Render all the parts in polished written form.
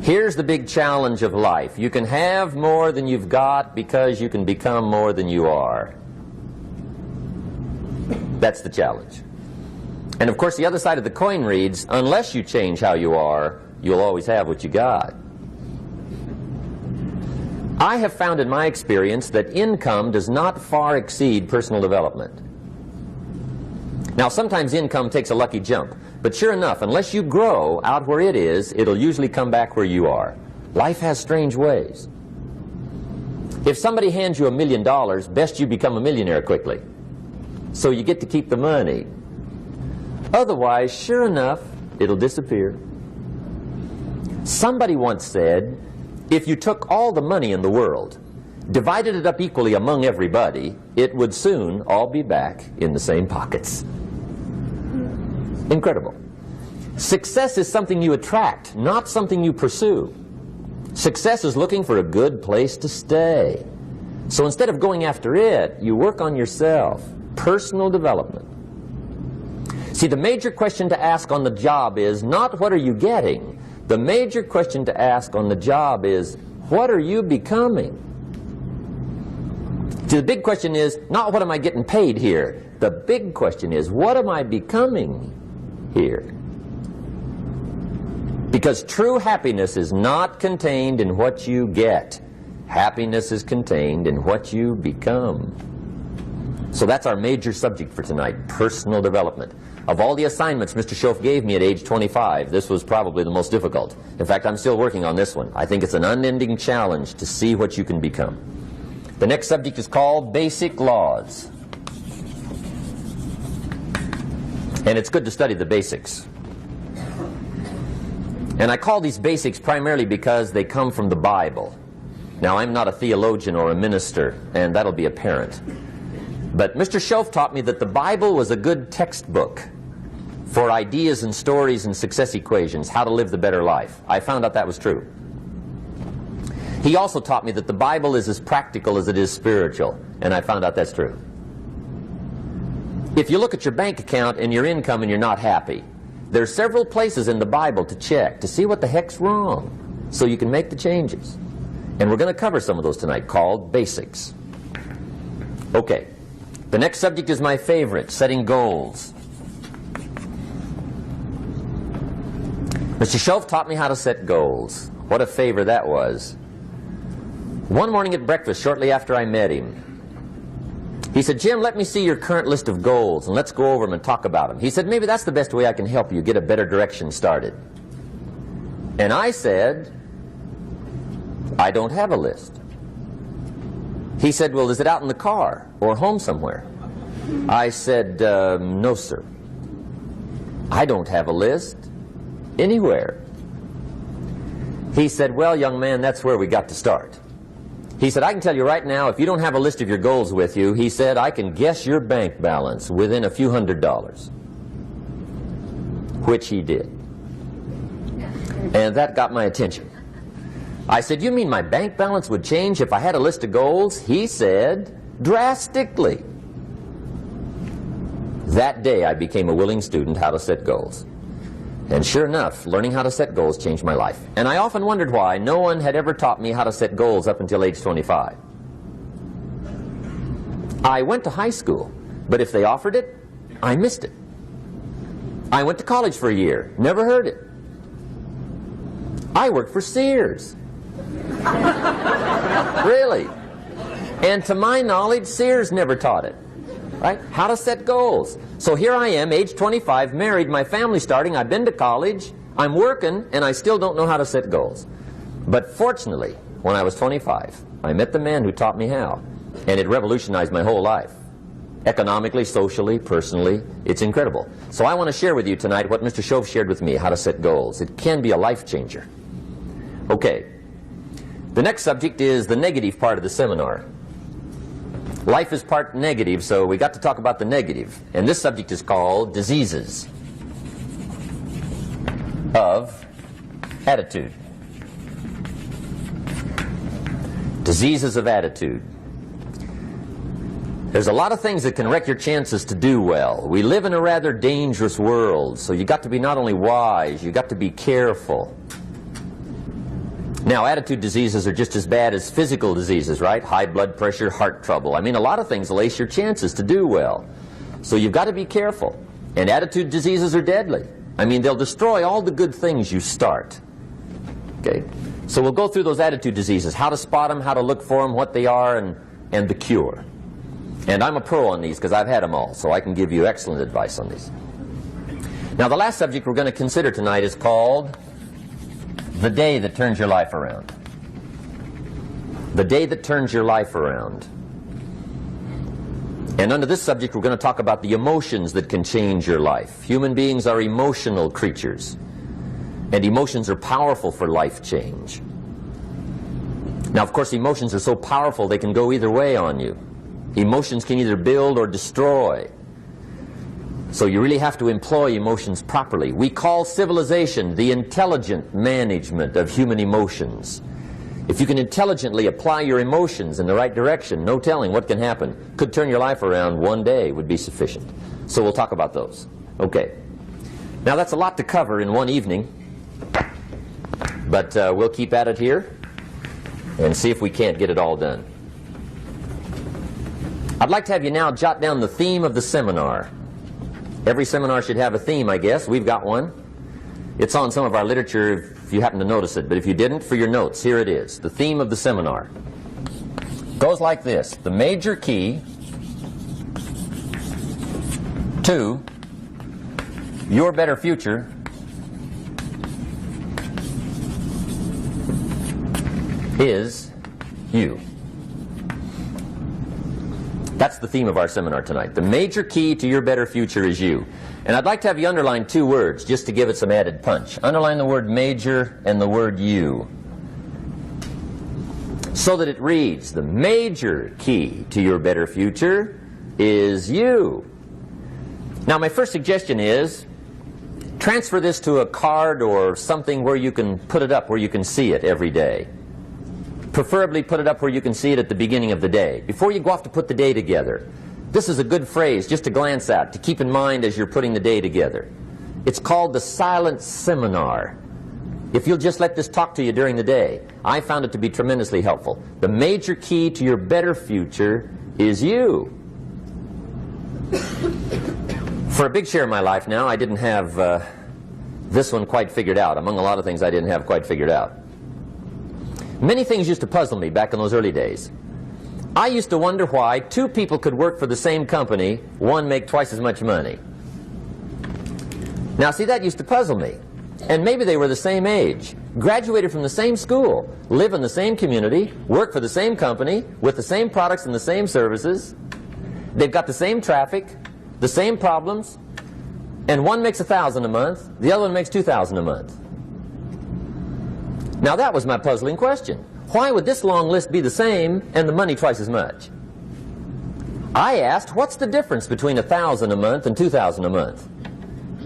Here's the big challenge of life. You can have more than you've got because you can become more than you are. That's the challenge. And of course the other side of the coin reads, unless you change how you are, you'll always have what you got. I have found in my experience that income does not far exceed personal development. Now sometimes income takes a lucky jump, but sure enough, unless you grow out where it is, it'll usually come back where you are. Life has strange ways. If somebody hands you $1 million, best you become a millionaire quickly, so you get to keep the money. Otherwise, sure enough, it'll disappear. Somebody once said, if you took all the money in the world, divided it up equally among everybody, it would soon all be back in the same pockets. Incredible. Success is something you attract, not something you pursue. Success is looking for a good place to stay. So instead of going after it, you work on yourself. Personal development. See, the major question to ask on the job is not what are you getting. The major question to ask on the job is what are you becoming? See, the big question is not what am I getting paid here. The big question is what am I becoming here? Because true happiness is not contained in what you get. Happiness is contained in what you become. So that's our major subject for tonight, personal development. Of all the assignments Mr. Schoaf gave me at age 25, this was probably the most difficult. In fact, I'm still working on this one. I think it's an unending challenge to see what you can become. The next subject is called basic laws. And it's good to study the basics. And I call these basics primarily because they come from the Bible. Now, I'm not a theologian or a minister, and that'll be apparent. But Mr. Schoaf taught me that the Bible was a good textbook for ideas and stories and success equations, how to live the better life. I found out that was true. He also taught me that the Bible is as practical as it is spiritual, and I found out that's true. If you look at your bank account and your income and you're not happy, there are several places in the Bible to check to see what the heck's wrong so you can make the changes. And we're going to cover some of those tonight, called basics. Okay, the next subject is my favorite, setting goals. Mr. Schoaf taught me how to set goals. What a favor that was. One morning at breakfast, shortly after I met him, he said, Jim, let me see your current list of goals and let's go over them and talk about them. He said, maybe that's the best way I can help you get a better direction started. And I said, I don't have a list. He said, well, is it out in the car or home somewhere? I said, no, sir. I don't have a list anywhere. He said, well, young man, that's where we got to start. He said, I can tell you right now, if you don't have a list of your goals with you, he said, I can guess your bank balance within a few $100s. Which he did. And that got my attention. I said, you mean my bank balance would change if I had a list of goals? He said, drastically. That day I became a willing student how to set goals. And sure enough, learning how to set goals changed my life. And I often wondered why no one had ever taught me how to set goals up until age 25. I went to high school, but if they offered it, I missed it. I went to college for a year, never heard it. I worked for Sears. Really. And to my knowledge, Sears never taught it. Right? How to set goals. So here I am, age 25, married, my family's starting, I've been to college, I'm working, and I still don't know how to set goals. But fortunately, when I was 25, I met the man who taught me how, and it revolutionized my whole life. Economically, socially, personally, it's incredible. So I want to share with you tonight what Mr. Schoaf shared with me, how to set goals. It can be a life changer. Okay, the next subject is the negative part of the seminar. Life is part negative, so we got to talk about the negative. And this subject is called diseases of attitude. Diseases of attitude. There's a lot of things that can wreck your chances to do well. We live in a rather dangerous world, so you got to be not only wise, you got to be careful. Now, attitude diseases are just as bad as physical diseases, right? High blood pressure, heart trouble. I mean, a lot of things lace your chances to do well. So you've got to be careful. And attitude diseases are deadly. I mean, they'll destroy all the good things you start. Okay? So we'll go through those attitude diseases, how to spot them, how to look for them, what they are, and the cure. And I'm a pro on these because I've had them all, so I can give you excellent advice on these. Now, the last subject we're going to consider tonight is called the day that turns your life around. The day that turns your life around. And under this subject, we're going to talk about the emotions that can change your life. Human beings are emotional creatures, and emotions are powerful for life change. Now, of course, emotions are so powerful they can go either way on you. Emotions can either build or destroy. So you really have to employ emotions properly. We call civilization the intelligent management of human emotions. If you can intelligently apply your emotions in the right direction, no telling what can happen. Could turn your life around one day would be sufficient. So we'll talk about those. Okay. Now that's a lot to cover in one evening, but we'll keep at it here and see if we can't get it all done. I'd like to have you now jot down the theme of the seminar. Every seminar should have a theme, I guess. We've got one. It's on some of our literature if you happen to notice it, but if you didn't, for your notes, here it is. The theme of the seminar goes like this: the major key to your better future is you. That's the theme of our seminar tonight. The major key to your better future is you. And I'd like to have you underline two words just to give it some added punch. Underline the word major and the word you, so that it reads, the major key to your better future is you. Now, my first suggestion is transfer this to a card or something where you can put it up, where you can see it every day. Preferably put it up where you can see it at the beginning of the day, before you go off to put the day together. This is a good phrase just to glance at, to keep in mind as you're putting the day together. It's called the silent seminar. If you'll just let this talk to you during the day, I found it to be tremendously helpful. The major key to your better future is you. For a big share of my life now, I didn't have this one quite figured out. Among a lot of things I didn't have quite figured out. Many things used to puzzle me back in those early days. I used to wonder why two people could work for the same company, one make twice as much money. Now, see, that used to puzzle me. And maybe they were the same age, graduated from the same school, live in the same community, work for the same company, with the same products and the same services. They've got the same traffic, the same problems, and one makes $1,000 a month, the other one makes $2,000 a month. Now that was my puzzling question. Why would this long list be the same and the money twice as much? I asked, what's the difference between $1,000 a month and $2,000 a month?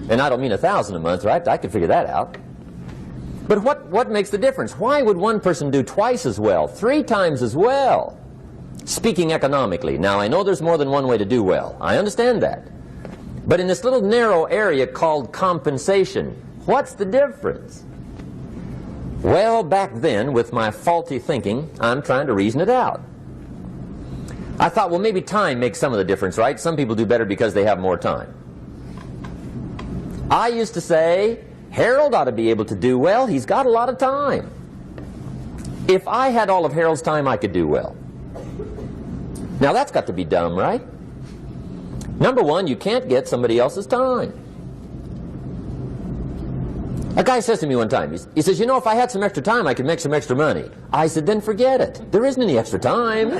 And I don't mean $1,000 a month, right? I could figure that out. But what makes the difference? Why would one person do twice as well, 3 times as well? Speaking economically. Now, I know there's more than one way to do well. I understand that. But in this little narrow area called compensation, what's the difference? Well, back then, with my faulty thinking, I'm trying to reason it out. I thought, well, maybe time makes some of the difference, right? Some people do better because they have more time. I used to say, Harold ought to be able to do well. He's got a lot of time. If I had all of Harold's time, I could do well. Now, that's got to be dumb, right? Number one, you can't get somebody else's time. A guy says to me one time, he says, you know, if I had some extra time, I could make some extra money. I said, then forget it. There isn't any extra time.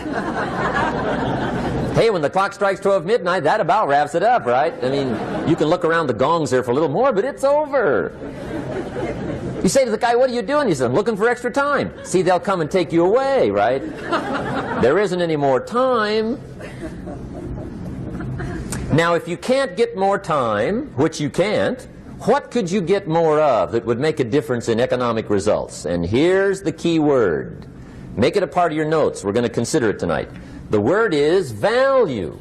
Hey, when the clock strikes 12 midnight, that about wraps it up, right? I mean, you can look around the gongs there for a little more, but it's over. You say to the guy, what are you doing? He says, I'm looking for extra time. See, they'll come and take you away, right? There isn't any more time. Now, if you can't get more time, which you can't, what could you get more of that would make a difference in economic results? And here's the key word. Make it a part of your notes. We're going to consider it tonight. The word is value.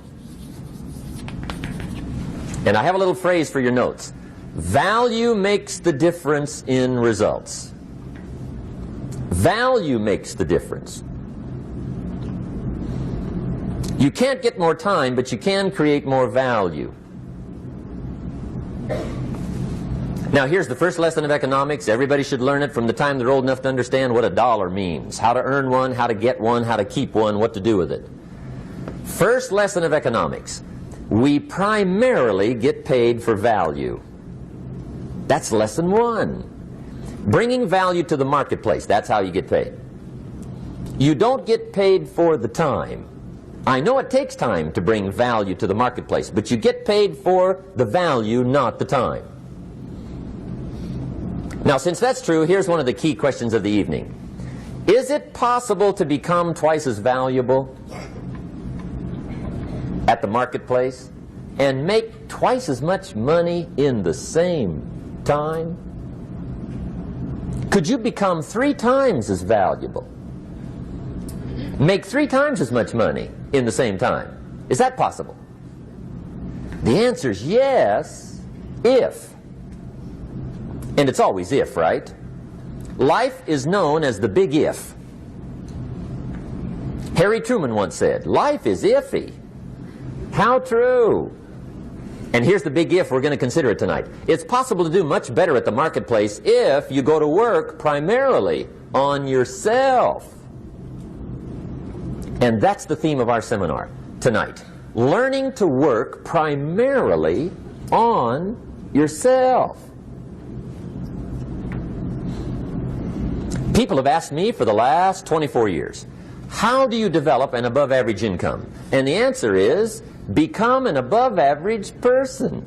And I have a little phrase for your notes. Value makes the difference in results. Value makes the difference. You can't get more time, but you can create more value. Now here's the first lesson of economics. Everybody should learn it from the time they're old enough to understand what a dollar means, how to earn one, how to get one, how to keep one, what to do with it. First lesson of economics. We primarily get paid for value. That's lesson one. Bringing value to the marketplace, that's how you get paid. You don't get paid for the time. I know it takes time to bring value to the marketplace, but you get paid for the value, not the time. Now, since that's true, here's one of the key questions of the evening. Is it possible to become twice as valuable at the marketplace and make twice as much money in the same time? Could you become 3 times as valuable? Make 3 times as much money in the same time? Is that possible? The answer is yes, if. And it's always if, right? Life is known as the big if. Harry Truman once said, life is iffy. How true. And here's the big if we're going to consider it tonight. It's possible to do much better at the marketplace if you go to work primarily on yourself. And that's the theme of our seminar tonight. Learning to work primarily on yourself. People have asked me for the last 24 years, how do you develop an above-average income? And the answer is, become an above-average person.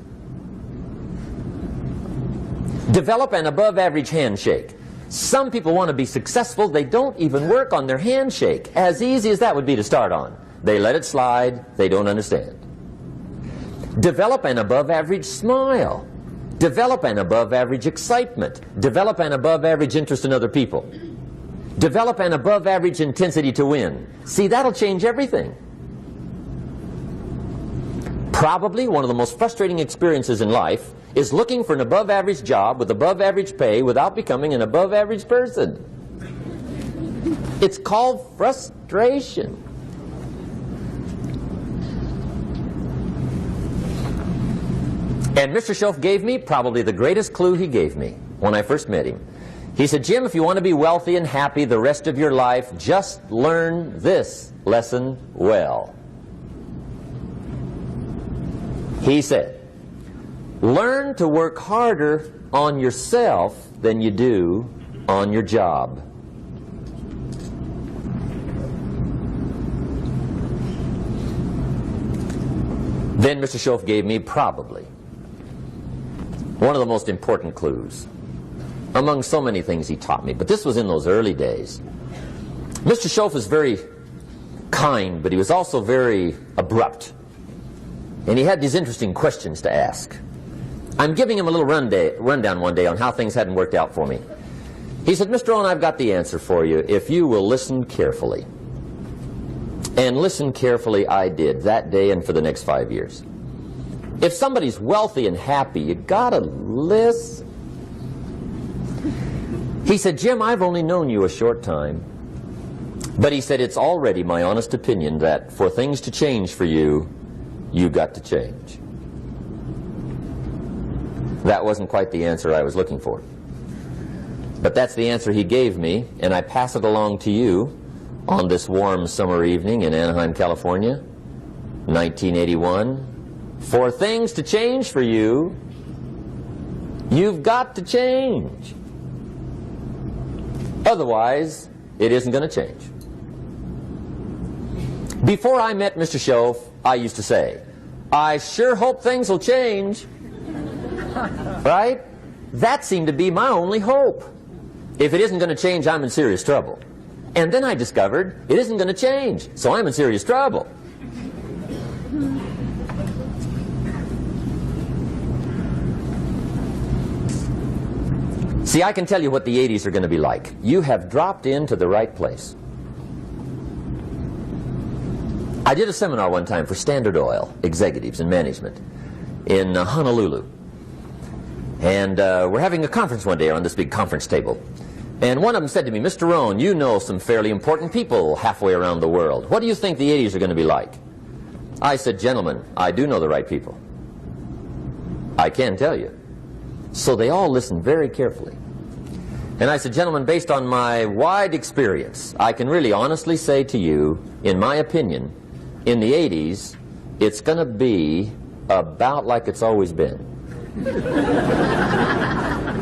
Develop an above-average handshake. Some people want to be successful, they don't even work on their handshake. As easy as that would be to start on. They let it slide, they don't understand. Develop an above-average smile. Develop an above-average excitement. Develop an above-average interest in other people. Develop an above-average intensity to win. See, that'll change everything. Probably one of the most frustrating experiences in life is looking for an above-average job with above-average pay without becoming an above-average person. It's called frustration. And Mr. Shoaff gave me probably the greatest clue he gave me when I first met him. He said, Jim, if you want to be wealthy and happy the rest of your life, just learn this lesson well. He said, learn to work harder on yourself than you do on your job. Then Mr. Shoaff gave me probably one of the most important clues among so many things he taught me, but this was in those early days. Mr. Shoaff was very kind, but he was also very abrupt. And he had these interesting questions to ask. I'm giving him a little rundown one day on how things hadn't worked out for me. He said, Mr. Rhon, I've got the answer for you if you will listen carefully. And listen carefully I did that day and for the next 5 years. If somebody's wealthy and happy, you gotta listen. He said, Jim, I've only known you a short time. But he said, it's already my honest opinion that for things to change for you, you got to change. That wasn't quite the answer I was looking for. But that's the answer he gave me, and I pass it along to you on this warm summer evening in Anaheim, California, 1981. For things to change for you, you've got to change. Otherwise, it isn't going to change. Before I met Mr. Shoaff, I used to say, I sure hope things will change. Right? That seemed to be my only hope. If it isn't going to change, I'm in serious trouble. And then I discovered it isn't going to change, so I'm in serious trouble. See, I can tell you what the 80s are going to be like. You have dropped into the right place. I did a seminar one time for Standard Oil executives and management in Honolulu. And we're having a conference one day on this big conference table. And one of them said to me, Mr. Rhon, you know some fairly important people halfway around the world. What do you think the 80s are going to be like? I said, gentlemen, I do know the right people. I can tell you. So they all listened very carefully. And I said, gentlemen, based on my wide experience, I can really honestly say to you, in my opinion, in the 80s, it's going to be about like it's always been.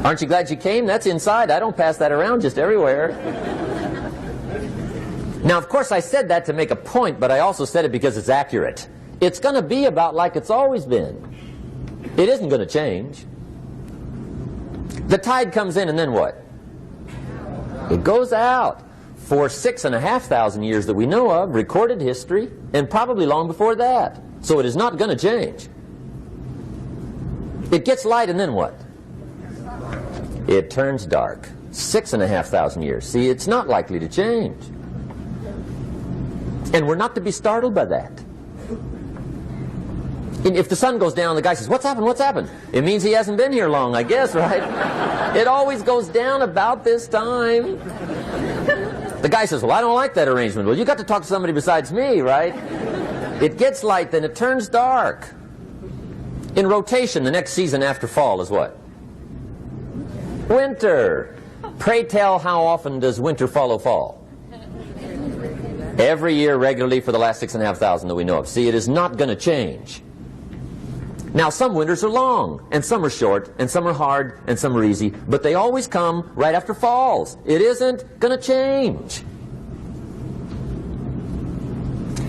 Aren't you glad you came? That's inside. I don't pass that around just everywhere. Now, of course, I said that to make a point, but I also said it because it's accurate. It's going to be about like it's always been. It isn't going to change. The tide comes in, and then what? It goes out. For 6,500 years that we know of, recorded history, and probably long before that. So it is not going to change. It gets light, and then what? It turns dark. 6,500 years. See, it's not likely to change. And we're not to be startled by that. And if the sun goes down, the guy says, what's happened, what's happened? It means he hasn't been here long, I guess, right? It always goes down about this time. The guy says, well, I don't like that arrangement. Well, you got to talk to somebody besides me, right? It gets light, then it turns dark. In rotation, the next season after fall is what? Winter. Pray tell, how often does winter follow fall? Every year regularly for the last 6,500 that we know of. See, it is not going to change. Now, some winters are long, and some are short, and some are hard, and some are easy, but they always come right after falls. It isn't going to change.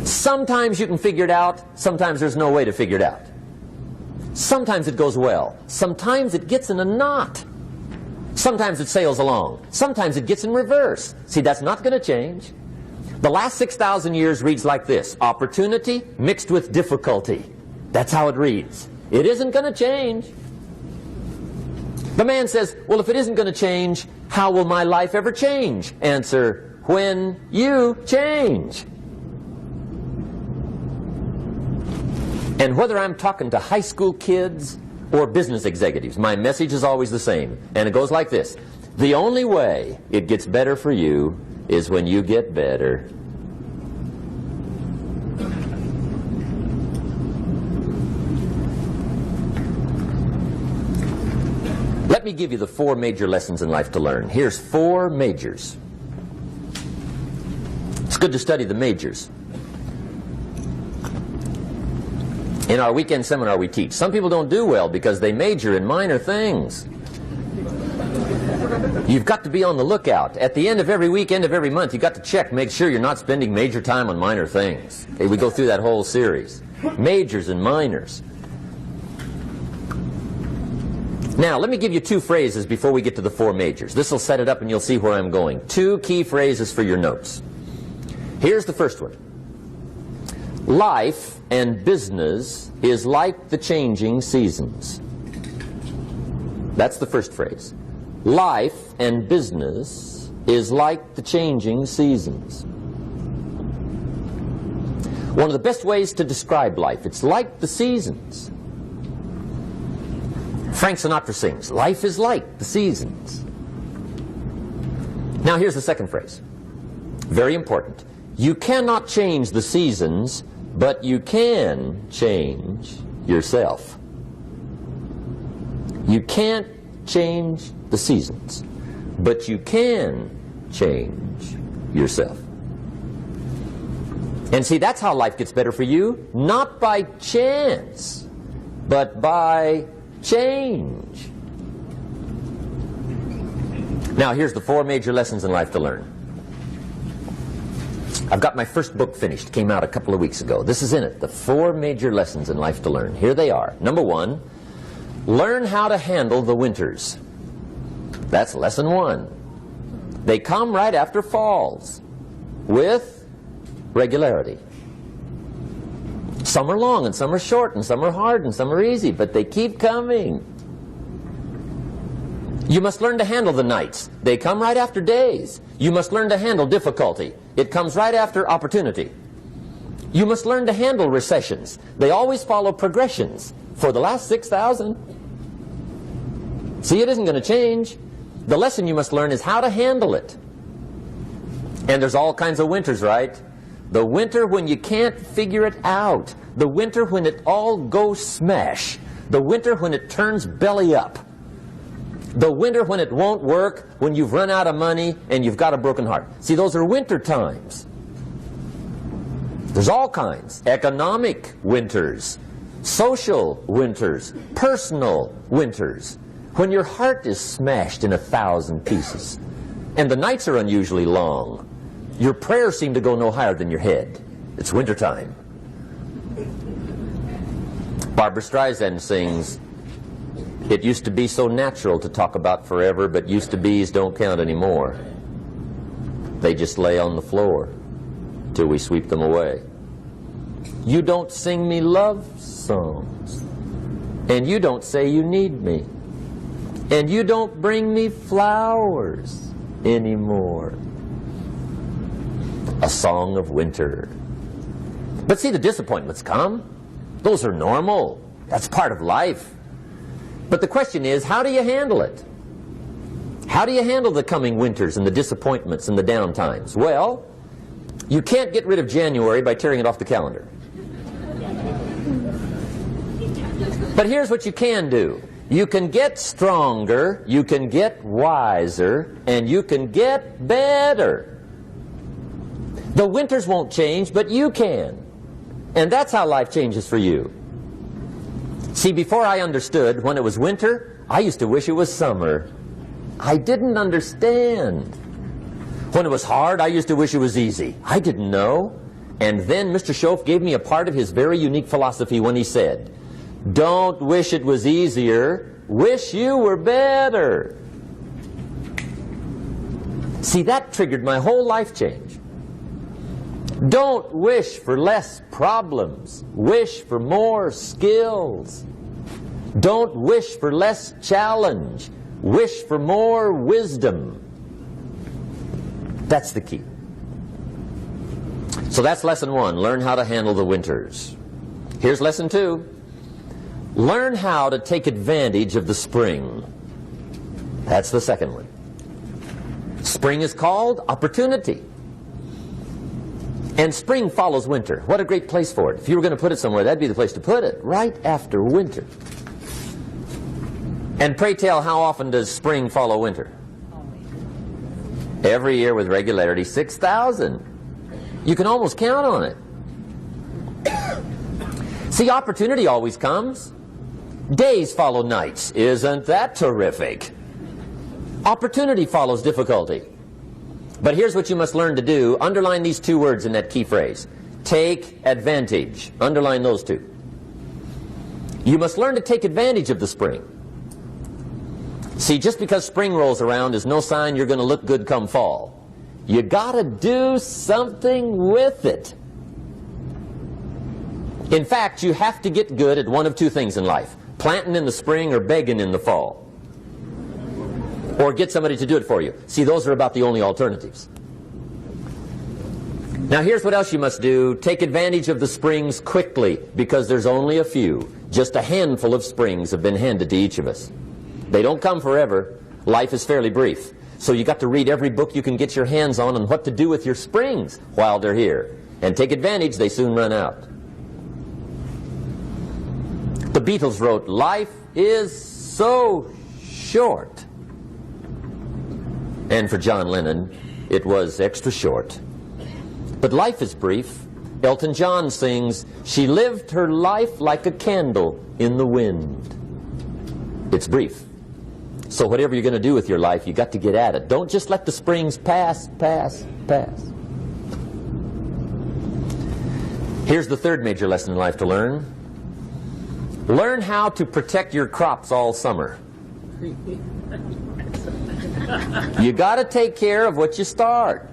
Sometimes you can figure it out, sometimes there's no way to figure it out. Sometimes it goes well, sometimes it gets in a knot. Sometimes it sails along, sometimes it gets in reverse. See, that's not going to change. The last 6,000 years reads like this: opportunity mixed with difficulty. That's how it reads. It isn't going to change. The man says, well, if it isn't going to change, how will my life ever change? Answer, when you change. And whether I'm talking to high school kids or business executives, my message is always the same. And it goes like this: the only way it gets better for you is when you get better. Let me give you the 4 major lessons in life to learn. Here's 4 majors. It's good to study the majors. In our weekend seminar we teach. Some people don't do well because they major in minor things. You've got to be on the lookout. At the end of every week, end of every month, you've got to check, make sure you're not spending major time on minor things. Okay, we go through that whole series. Majors and minors. Now, let me give you 2 phrases before we get to the 4 majors. This will set it up and you'll see where I'm going. 2 key phrases for your notes. Here's the first one. Life and business is like the changing seasons. That's the first phrase. Life and business is like the changing seasons. One of the best ways to describe life, it's like the seasons. Frank Sinatra sings, life is like the seasons. Now here's the second phrase. Very important. You cannot change the seasons, but you can change yourself. You can't change the seasons, but you can change yourself. And see, that's how life gets better for you, not by chance, but by change. Now here's the 4 major lessons in life to learn. I've got my first book finished, came out a couple of weeks ago. This is in it, the 4 major lessons in life to learn. Here they are. Number 1, learn how to handle the winters. That's lesson 1. They come right after falls, with regularity. Some are long, and some are short, and some are hard, and some are easy, but they keep coming. You must learn to handle the nights. They come right after days. You must learn to handle difficulty. It comes right after opportunity. You must learn to handle recessions. They always follow progressions. For the last 6,000. See, it isn't going to change. The lesson you must learn is how to handle it. And there's all kinds of winters, right? The winter when you can't figure it out. The winter when it all goes smash. The winter when it turns belly up. The winter when it won't work, when you've run out of money and you've got a broken heart. See, those are winter times. There's all kinds. Economic winters, social winters, personal winters. When your heart is smashed in 1,000 pieces and the nights are unusually long, your prayers seem to go no higher than your head. It's winter time. Barbra Streisand sings, "It used to be so natural to talk about forever, but used to be's don't count anymore. They just lay on the floor till we sweep them away. You don't sing me love songs, and you don't say you need me, and you don't bring me flowers anymore." A song of winter. But see, the disappointments come. Those are normal. That's part of life. But the question is, how do you handle it? How do you handle the coming winters and the disappointments and the down times? Well, you can't get rid of January by tearing it off the calendar. But here's what you can do. You can get stronger, you can get wiser, and you can get better. The winters won't change, but you can. And that's how life changes for you. See, before I understood, when it was winter, I used to wish it was summer. I didn't understand. When it was hard, I used to wish it was easy. I didn't know. And then Mr. Schoaf gave me a part of his very unique philosophy when he said, "Don't wish it was easier, wish you were better." See, that triggered my whole life change. Don't wish for less problems. Wish for more skills. Don't wish for less challenge. Wish for more wisdom. That's the key. So that's lesson 1. Learn how to handle the winters. Here's lesson 2. Learn how to take advantage of the spring. That's the second one. Spring is called opportunity. And spring follows winter. What a great place for it. If you were going to put it somewhere, that'd be the place to put it, right after winter. And pray tell, how often does spring follow winter? Every year with regularity, 6,000. You can almost count on it. See, opportunity always comes. Days follow nights. Isn't that terrific? Opportunity follows difficulty. But here's what you must learn to do. Underline these 2 words in that key phrase. Take advantage. Underline those 2. You must learn to take advantage of the spring. See, just because spring rolls around is no sign you're going to look good come fall. You got to do something with it. In fact, you have to get good at one of 2 things in life. Planting in the spring or begging in the fall. Or get somebody to do it for you. See, those are about the only alternatives. Now here's what else you must do. Take advantage of the springs quickly, because there's only a few. Just a handful of springs have been handed to each of us. They don't come forever. Life is fairly brief. So you got to read every book you can get your hands on what to do with your springs while they're here. And take advantage, they soon run out. The Beatles wrote, "Life is so short." And for John Lennon, it was extra short. But life is brief. Elton John sings, "She lived her life like a candle in the wind." It's brief. So whatever you're going to do with your life, you got to get at it. Don't just let the springs pass. Here's the 3rd major lesson in life to learn. Learn how to protect your crops all summer. You got to take care of what you start.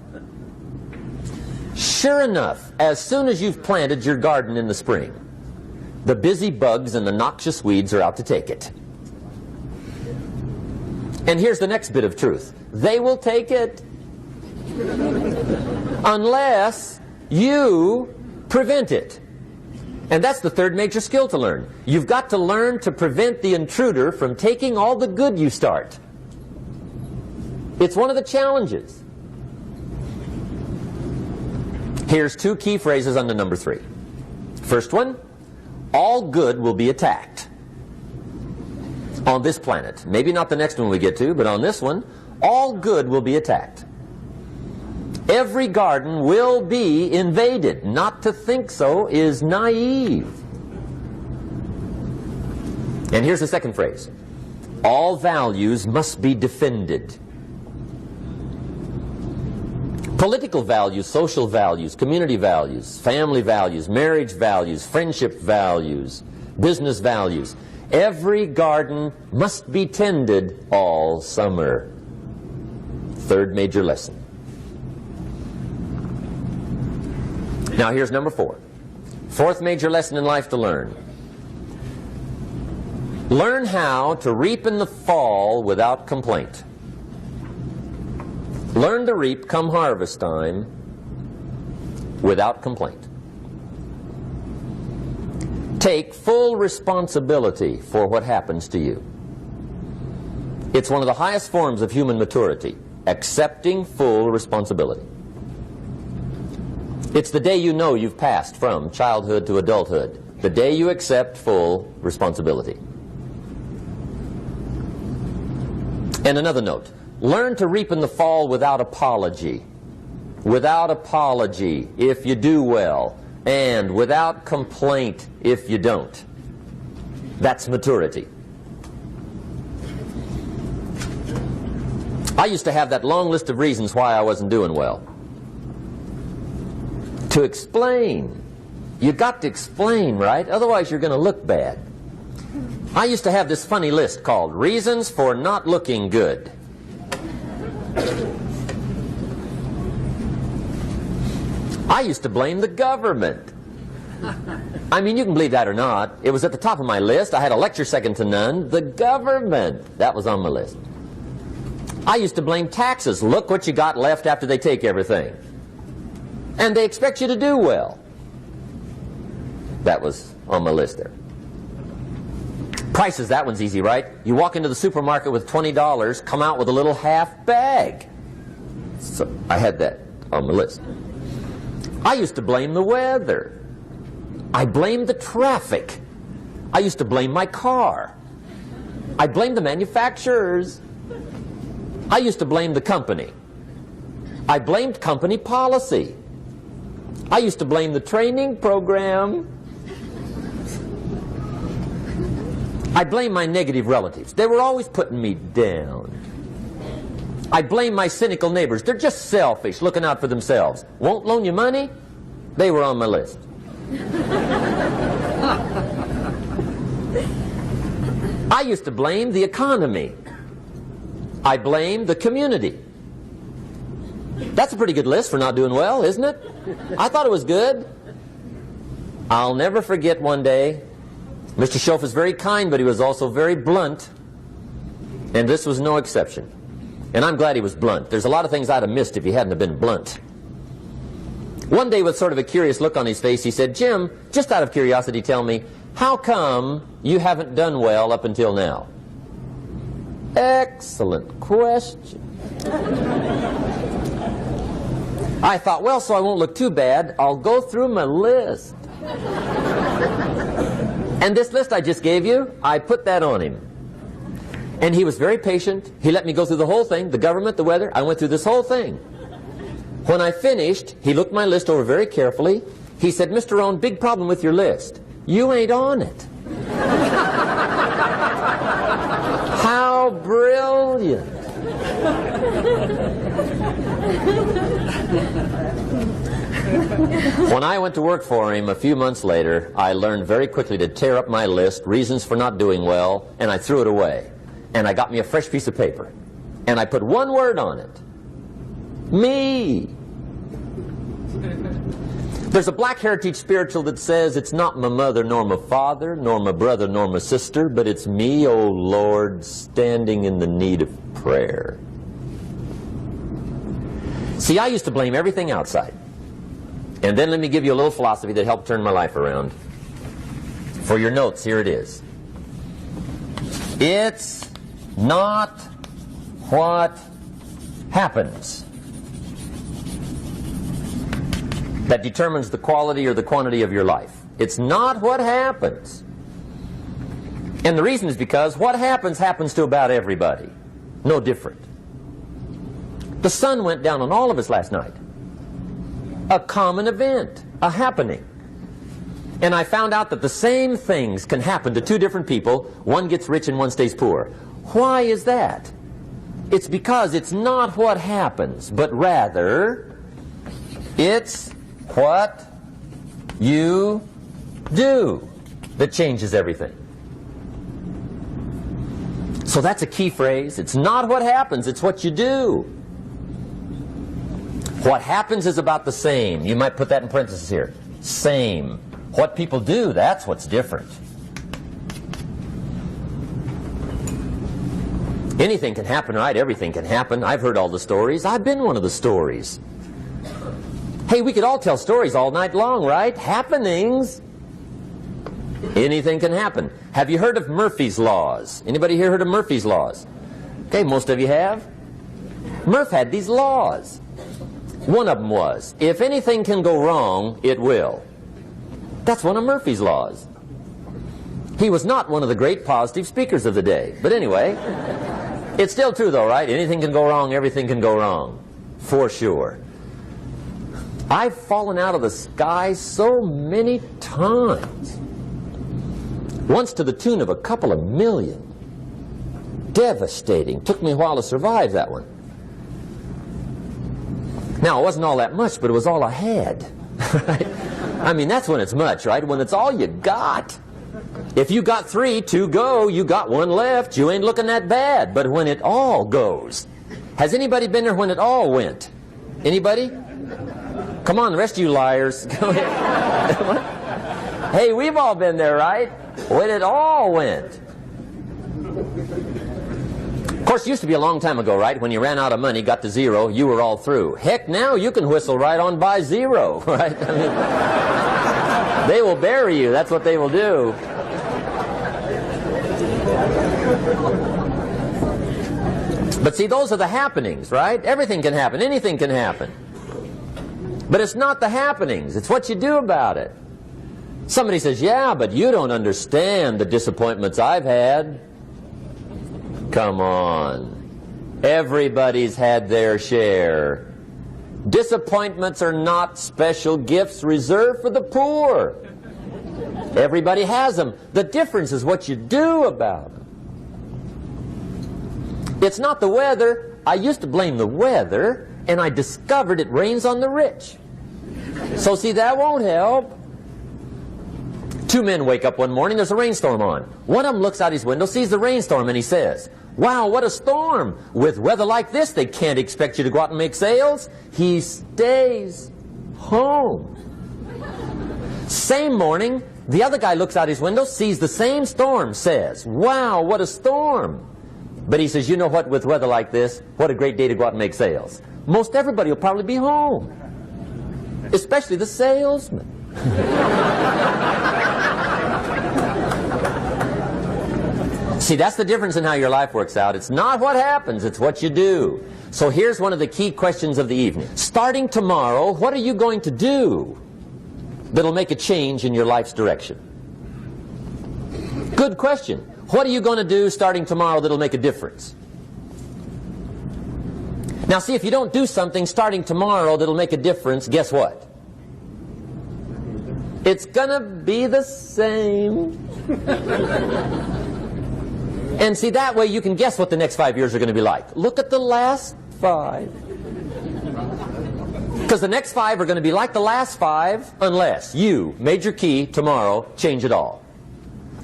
Sure enough, as soon as you've planted your garden in the spring, the busy bugs and the noxious weeds are out to take it. And here's the next bit of truth. They will take it unless you prevent it. And that's the 3rd major skill to learn. You've got to learn to prevent the intruder from taking all the good you start. It's one of the challenges. Here's two key phrases under number 3. First one, all good will be attacked on this planet. Maybe not the next one we get to, but on this one, all good will be attacked. Every garden will be invaded. Not to think so is naive. And here's the second phrase. All values must be defended. Political values, social values, community values, family values, marriage values, friendship values, business values. Every garden must be tended all summer. Third major lesson. Now here's number 4. Fourth major lesson in life to learn. Learn how to reap in the fall without complaint. Learn to reap come harvest time without complaint. Take full responsibility for what happens to you. It's one of the highest forms of human maturity, accepting full responsibility. It's the day you know you've passed from childhood to adulthood, the day you accept full responsibility. And another note, learn to reap in the fall without apology. Without apology if you do well, and without complaint if you don't. That's maturity. I used to have that long list of reasons why I wasn't doing well. To explain. You got to explain, right? Otherwise you're going to look bad. I used to have this funny list called Reasons for Not Looking Good. I used to blame the government. I mean, you can believe that or not. It was at the top of my list. I had a lecture second to none. The government. That was on my list. I used to blame taxes. Look what you got left after they take everything. And they expect you to do well. That was on my list there. Prices, that one's easy, right? You walk into the supermarket with $20, come out with a little half bag. So I had that on my list. I used to blame the weather. I blamed the traffic. I used to blame my car. I blamed the manufacturers. I used to blame the company. I blamed company policy. I used to blame the training program. I blame my negative relatives. They were always putting me down. I blame my cynical neighbors. They're just selfish, looking out for themselves. Won't loan you money? They were on my list. I used to blame the economy. I blamed the community. That's a pretty good list for not doing well, isn't it? I thought it was good. I'll never forget one day, Mr. Schoaf was very kind, but he was also very blunt. And this was no exception. And I'm glad he was blunt. There's a lot of things I'd have missed if he hadn't have been blunt. One day, with sort of a curious look on his face, he said, "Jim, just out of curiosity, tell me, how come you haven't done well up until now?" Excellent question. I thought, well, so I won't look too bad, I'll go through my list. And this list I just gave you, I put that on him. And he was very patient. He let me go through the whole thing, the government, the weather. I went through this whole thing. When I finished, he looked my list over very carefully. He said, "Mr. Rhon, big problem with your list. You ain't on it." How brilliant. When I went to work for him a few months later, I learned very quickly to tear up my list, reasons for not doing well, and I threw it away. And I got me a fresh piece of paper. And I put one word on it. Me. There's a Black Heritage spiritual that says, "It's not my mother nor my father, nor my brother nor my sister, but it's me, O Lord, standing in the need of prayer." See, I used to blame everything outside. And then let me give you a little philosophy that helped turn my life around. For your notes, here it is. It's not what happens that determines the quality or the quantity of your life. It's not what happens. And the reason is because what happens to about everybody. No different. The sun went down on all of us last night. A common event, a happening. And I found out that the same things can happen to two different people. One gets rich and one stays poor. Why is that? It's because it's not what happens, but rather it's what you do that changes everything. So that's a key phrase. It's not what happens, it's what you do. What happens is about the same. You might put that in parentheses here. Same. What people do, that's what's different. Anything can happen, right? Everything can happen. I've heard all the stories. I've been one of the stories. Hey, we could all tell stories all night long, right? Happenings. Anything can happen. Have you heard of Murphy's Laws? Anybody here heard of Murphy's Laws? Okay, most of you have. Murph had these laws. One of them was, if anything can go wrong, it will. That's one of Murphy's Laws. He was not one of the great positive speakers of the day. But anyway, it's still true though, right? Anything can go wrong, everything can go wrong. For sure. I've fallen out of the sky so many times. Once to the tune of a couple of million. Devastating. Took me a while to survive that one. Now, it wasn't all that much, but it was all I had. Right? I mean, that's when it's much, right? When it's all you got. If you got 3, 2 go, you got 1 left, you ain't looking that bad. But when it all goes. Has anybody been there when it all went? Anybody? Come on, the rest of you liars. Go ahead. Hey, we've all been there, right? When it all went. Of course, it used to be a long time ago, right? When you ran out of money, got to 0, you were all through. Heck, now you can whistle right on by 0, right? I mean, they will bury you. That's what they will do. But see, those are the happenings, right? Everything can happen. Anything can happen. But it's not the happenings. It's what you do about it. Somebody says, yeah, but you don't understand the disappointments I've had. Come on. Everybody's had their share. Disappointments are not special gifts reserved for the poor. Everybody has them. The difference is what you do about them. It's not the weather. I used to blame the weather, and I discovered it rains on the rich. So see, that won't help. 2 men wake up one morning, there's a rainstorm on. One of them looks out his window, sees the rainstorm, and he says, wow, what a storm. With weather like this, they can't expect you to go out and make sales. He stays home. Same morning, the other guy looks out his window, sees the same storm, says, wow, what a storm. But he says, you know what, with weather like this, what a great day to go out and make sales. Most everybody will probably be home. Especially the salesman. See, that's the difference in how your life works out. It's not what happens, it's what you do. So here's one of the key questions of the evening. Starting tomorrow, what are you going to do that'll make a change in your life's direction? Good question. What are you going to do starting tomorrow that'll make a difference? Now see, if you don't do something starting tomorrow that'll make a difference, guess what? It's gonna be the same. And see, that way you can guess what the next 5 years are going to be like. Look at the last 5. Because the next 5 are going to be like the last 5 unless you, major key, tomorrow, change it all.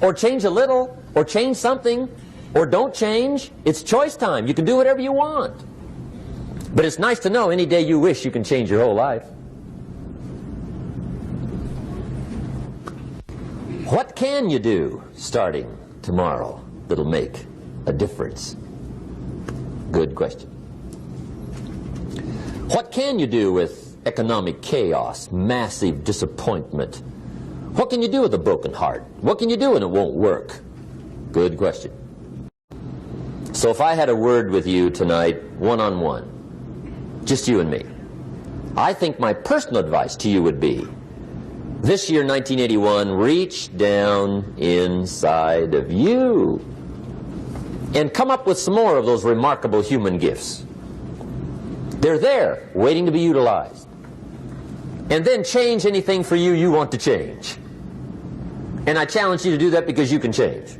Or change a little, or change something, or don't change. It's choice time. You can do whatever you want. But it's nice to know any day you wish you can change your whole life. What can you do starting tomorrow that'll make a difference? Good question. What can you do with economic chaos, massive disappointment? What can you do with a broken heart? What can you do when it won't work? Good question. So if I had a word with you tonight, one-on-one, just you and me. I think my personal advice to you would be, this year, 1981, reach down inside of you and come up with some more of those remarkable human gifts. They're there, waiting to be utilized. And then change anything for you you want to change. And I challenge you to do that because you can change.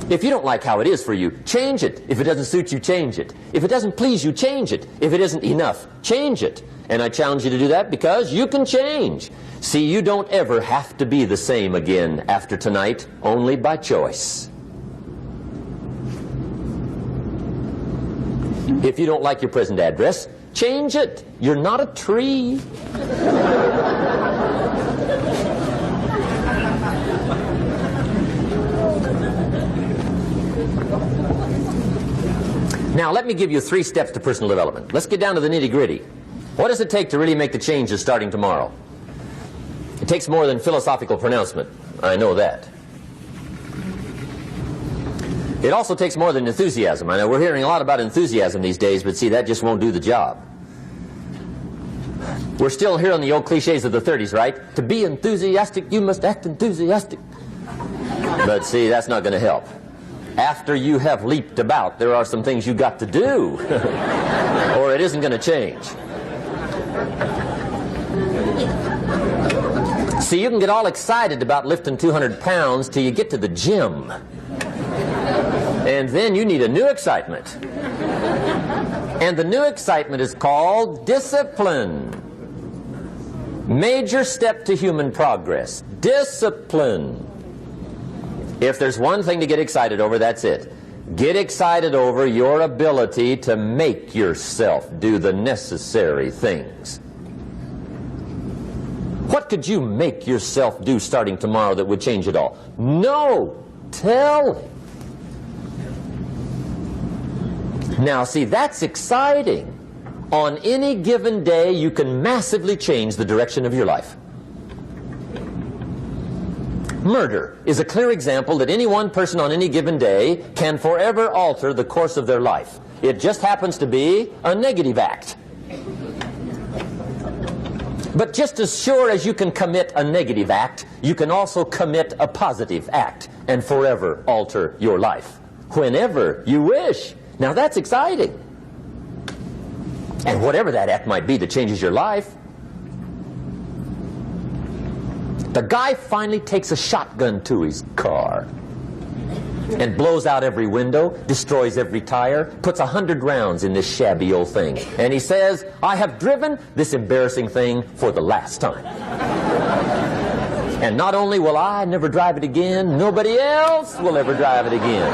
If you don't like how it is for you, change it. If it doesn't suit you, change it. If it doesn't please you, change it. If it isn't enough, change it. And I challenge you to do that because you can change. See, you don't ever have to be the same again after tonight, only by choice. If you don't like your present address, change it. You're not a tree. Now, let me give you 3 steps to personal development. Let's get down to the nitty-gritty. What does it take to really make the changes starting tomorrow? It takes more than philosophical pronouncement. I know that. It also takes more than enthusiasm. I know we're hearing a lot about enthusiasm these days, but see, that just won't do the job. We're still hearing the old cliches of the 30s, right? To be enthusiastic, you must act enthusiastic. But see, that's not going to help. After you have leaped about, there are some things you got to do, or it isn't going to change. See, you can get all excited about lifting 200 pounds till you get to the gym. And then you need a new excitement. And the new excitement is called discipline. Major step to human progress. Discipline. If there's one thing to get excited over, that's it. Get excited over your ability to make yourself do the necessary things. What could you make yourself do starting tomorrow that would change it all? No! Tell him. Now, see, that's exciting. On any given day, you can massively change the direction of your life. Murder is a clear example that any one person on any given day can forever alter the course of their life. It just happens to be a negative act. But just as sure as you can commit a negative act, you can also commit a positive act and forever alter your life, whenever you wish. Now that's exciting. And whatever that act might be that changes your life. The guy finally takes a shotgun to his car and blows out every window, destroys every tire, puts 100 rounds in this shabby old thing. And he says, I have driven this embarrassing thing for the last time. And not only will I never drive it again, nobody else will ever drive it again.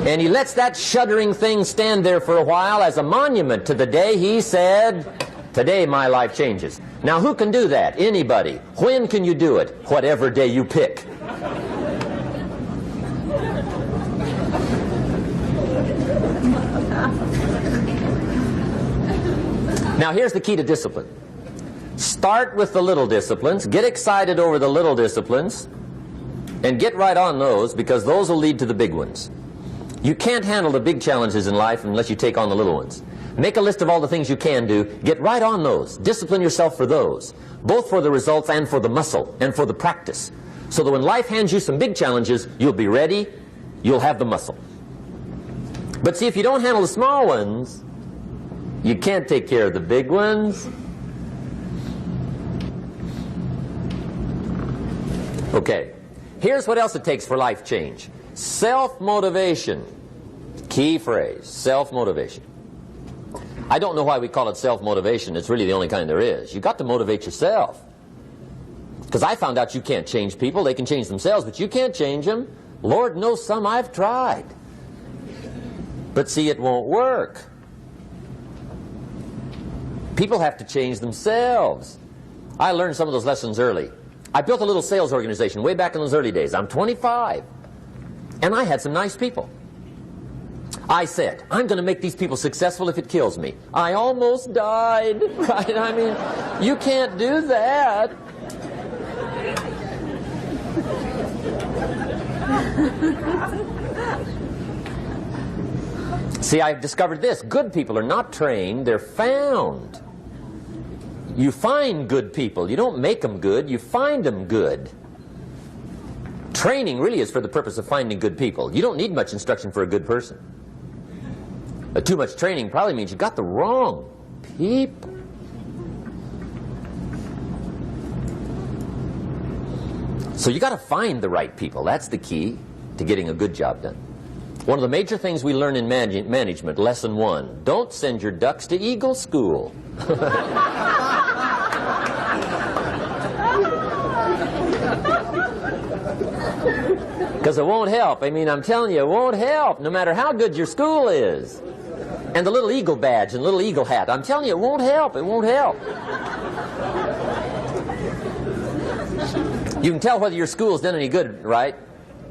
And he lets that shuddering thing stand there for a while as a monument to the day he said, today my life changes. Now who can do that? Anybody. When can you do it? Whatever day you pick. Now here's the key to discipline. Start with the little disciplines, get excited over the little disciplines, and get right on those, because those will lead to the big ones. You can't handle the big challenges in life unless you take on the little ones. Make a list of all the things you can do, get right on those, discipline yourself for those, both for the results and for the muscle and for the practice, so that when life hands you some big challenges, you'll be ready, you'll have the muscle. But see, if you don't handle the small ones, you can't take care of the big ones. Okay, here's what else it takes for life change. Self-motivation. Key phrase, self-motivation. I don't know why we call it self-motivation. It's really the only kind there is. You've got to motivate yourself. Because I found out you can't change people. They can change themselves, but you can't change them. Lord knows some I've tried. But see, it won't work. People have to change themselves. I learned some of those lessons early. I built a little sales organization way back in those early days. I'm 25. And I had some nice people. I said, I'm going to make these people successful if it kills me. I almost died, right? I mean, you can't do that. See, I've discovered this. Good people are not trained, they're found. You find good people. You don't make them good, you find them good. Training really is for the purpose of finding good people. You don't need much instruction for a good person. Too much training probably means you got the wrong people. So you got to find the right people. That's the key to getting a good job done. One of the major things we learn in management, lesson 1, don't send your ducks to Eagle School. Because it won't help. I mean, I'm telling you, it won't help, no matter how good your school is. And the little eagle badge and little eagle hat, I'm telling you, it won't help. It won't help. You can tell whether your school's done any good, right,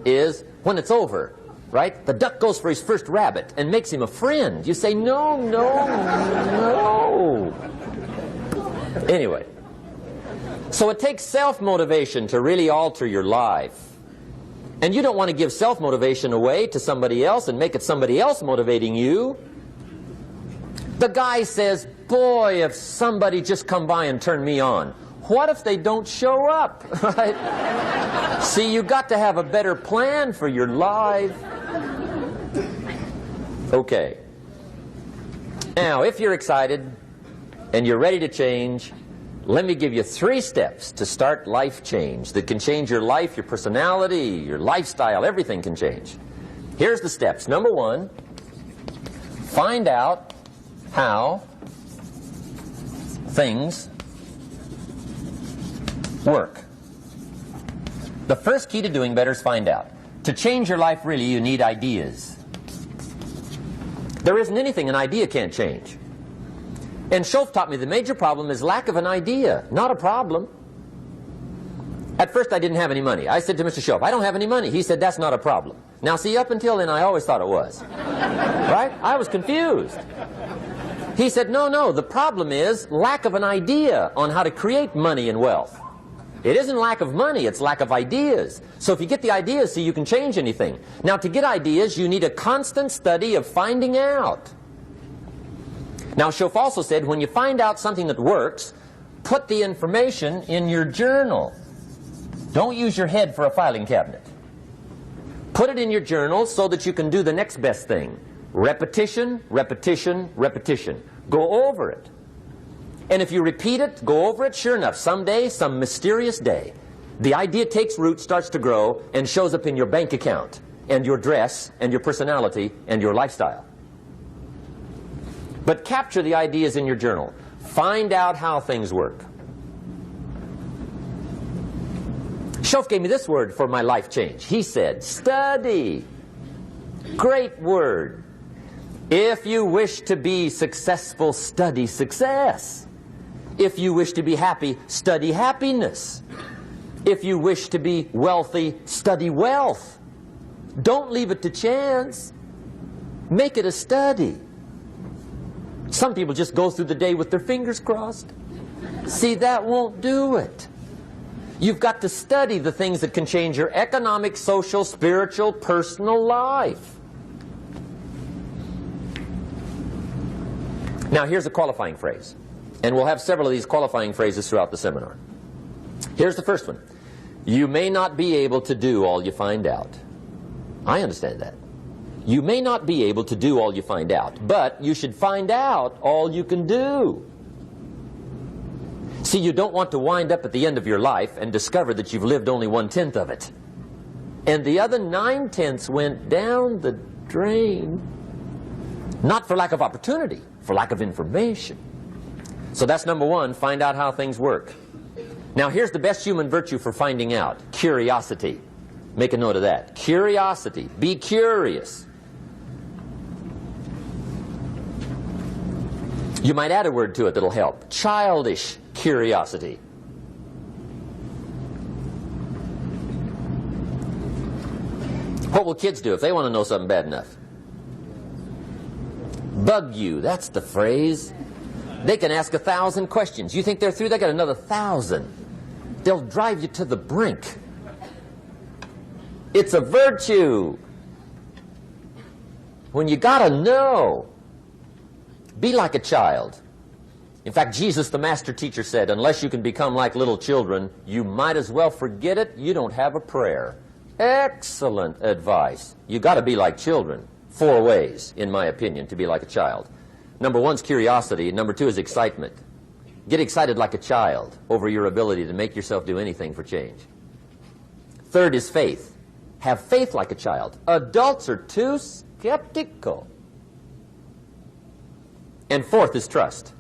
is when it's over, right? The duck goes for his first rabbit and makes him a friend. You say, no, no, no. Anyway, so it takes self-motivation to really alter your life. And you don't want to give self-motivation away to somebody else and make it somebody else motivating you. The guy says, boy, if somebody just come by and turn me on. What if they don't show up? Right? See, you got to have a better plan for your life. Okay. Now, if you're excited and you're ready to change, let me give you 3 steps to start life change that can change your life, your personality, your lifestyle, everything can change. Here's the steps. Number 1, find out how things work. The first key to doing better is find out. To change your life, really, you need ideas. There isn't anything an idea can't change. And Schoaf taught me the major problem is lack of an idea, not a problem. At first I didn't have any money. I said to Mr. Schoaf, I don't have any money. He said, that's not a problem. Now see, up until then I always thought it was. Right? I was confused. He said, no, no, the problem is lack of an idea on how to create money and wealth. It isn't lack of money, it's lack of ideas. So if you get the ideas, see, you can change anything. Now to get ideas, you need a constant study of finding out. Now, Schoaf also said, when you find out something that works, put the information in your journal. Don't use your head for a filing cabinet. Put it in your journal so that you can do the next best thing. Repetition, repetition, repetition. Go over it. And if you repeat it, go over it, sure enough, someday, some mysterious day, the idea takes root, starts to grow, and shows up in your bank account, and your dress, and your personality, and your lifestyle. But capture the ideas in your journal. Find out how things work. Schoaf gave me this word for my life change. He said, study. Great word. If you wish to be successful, study success. If you wish to be happy, study happiness. If you wish to be wealthy, study wealth. Don't leave it to chance. Make it a study. Some people just go through the day with their fingers crossed. See, that won't do it. You've got to study the things that can change your economic, social, spiritual, personal life. Now, here's a qualifying phrase. And we'll have several of these qualifying phrases throughout the seminar. Here's the first one. You may not be able to do all you find out. I understand that. You may not be able to do all you find out, but you should find out all you can do. See, you don't want to wind up at the end of your life and discover that you've lived only 1/10 of it. And the other 9/10 went down the drain. Not for lack of opportunity, for lack of information. So that's number 1, find out how things work. Now here's the best human virtue for finding out. Curiosity. Make a note of that. Curiosity. Be curious. You might add a word to it that'll help. Childish curiosity. What will kids do if they want to know something bad enough? Bug you. That's the phrase. They can ask 1,000 questions. You think they're through? They got another 1,000. They'll drive you to the brink. It's a virtue. when you got to know. Be like a child. In fact, Jesus, the master teacher, said, unless you can become like little children, you might as well forget it. You don't have a prayer. Excellent advice. You got to be like children. 4 ways, in my opinion, to be like a child. Number 1 is curiosity. Number 2 is excitement. Get excited like a child over your ability to make yourself do anything for change. 3rd is faith. Have faith like a child. Adults are too skeptical. And 4th is trust.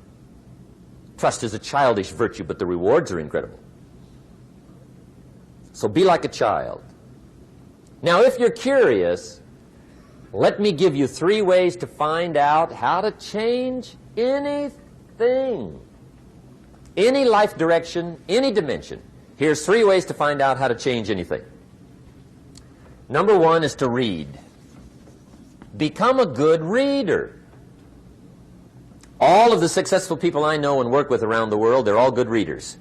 Trust is a childish virtue, but the rewards are incredible. So be like a child. Now, if you're curious, let me give you 3 ways to find out how to change anything. Any life direction, any dimension. Here's 3 ways to find out how to change anything. Number 1 is to read. Become a good reader. All of the successful people I know and work with around the world, they're all good readers.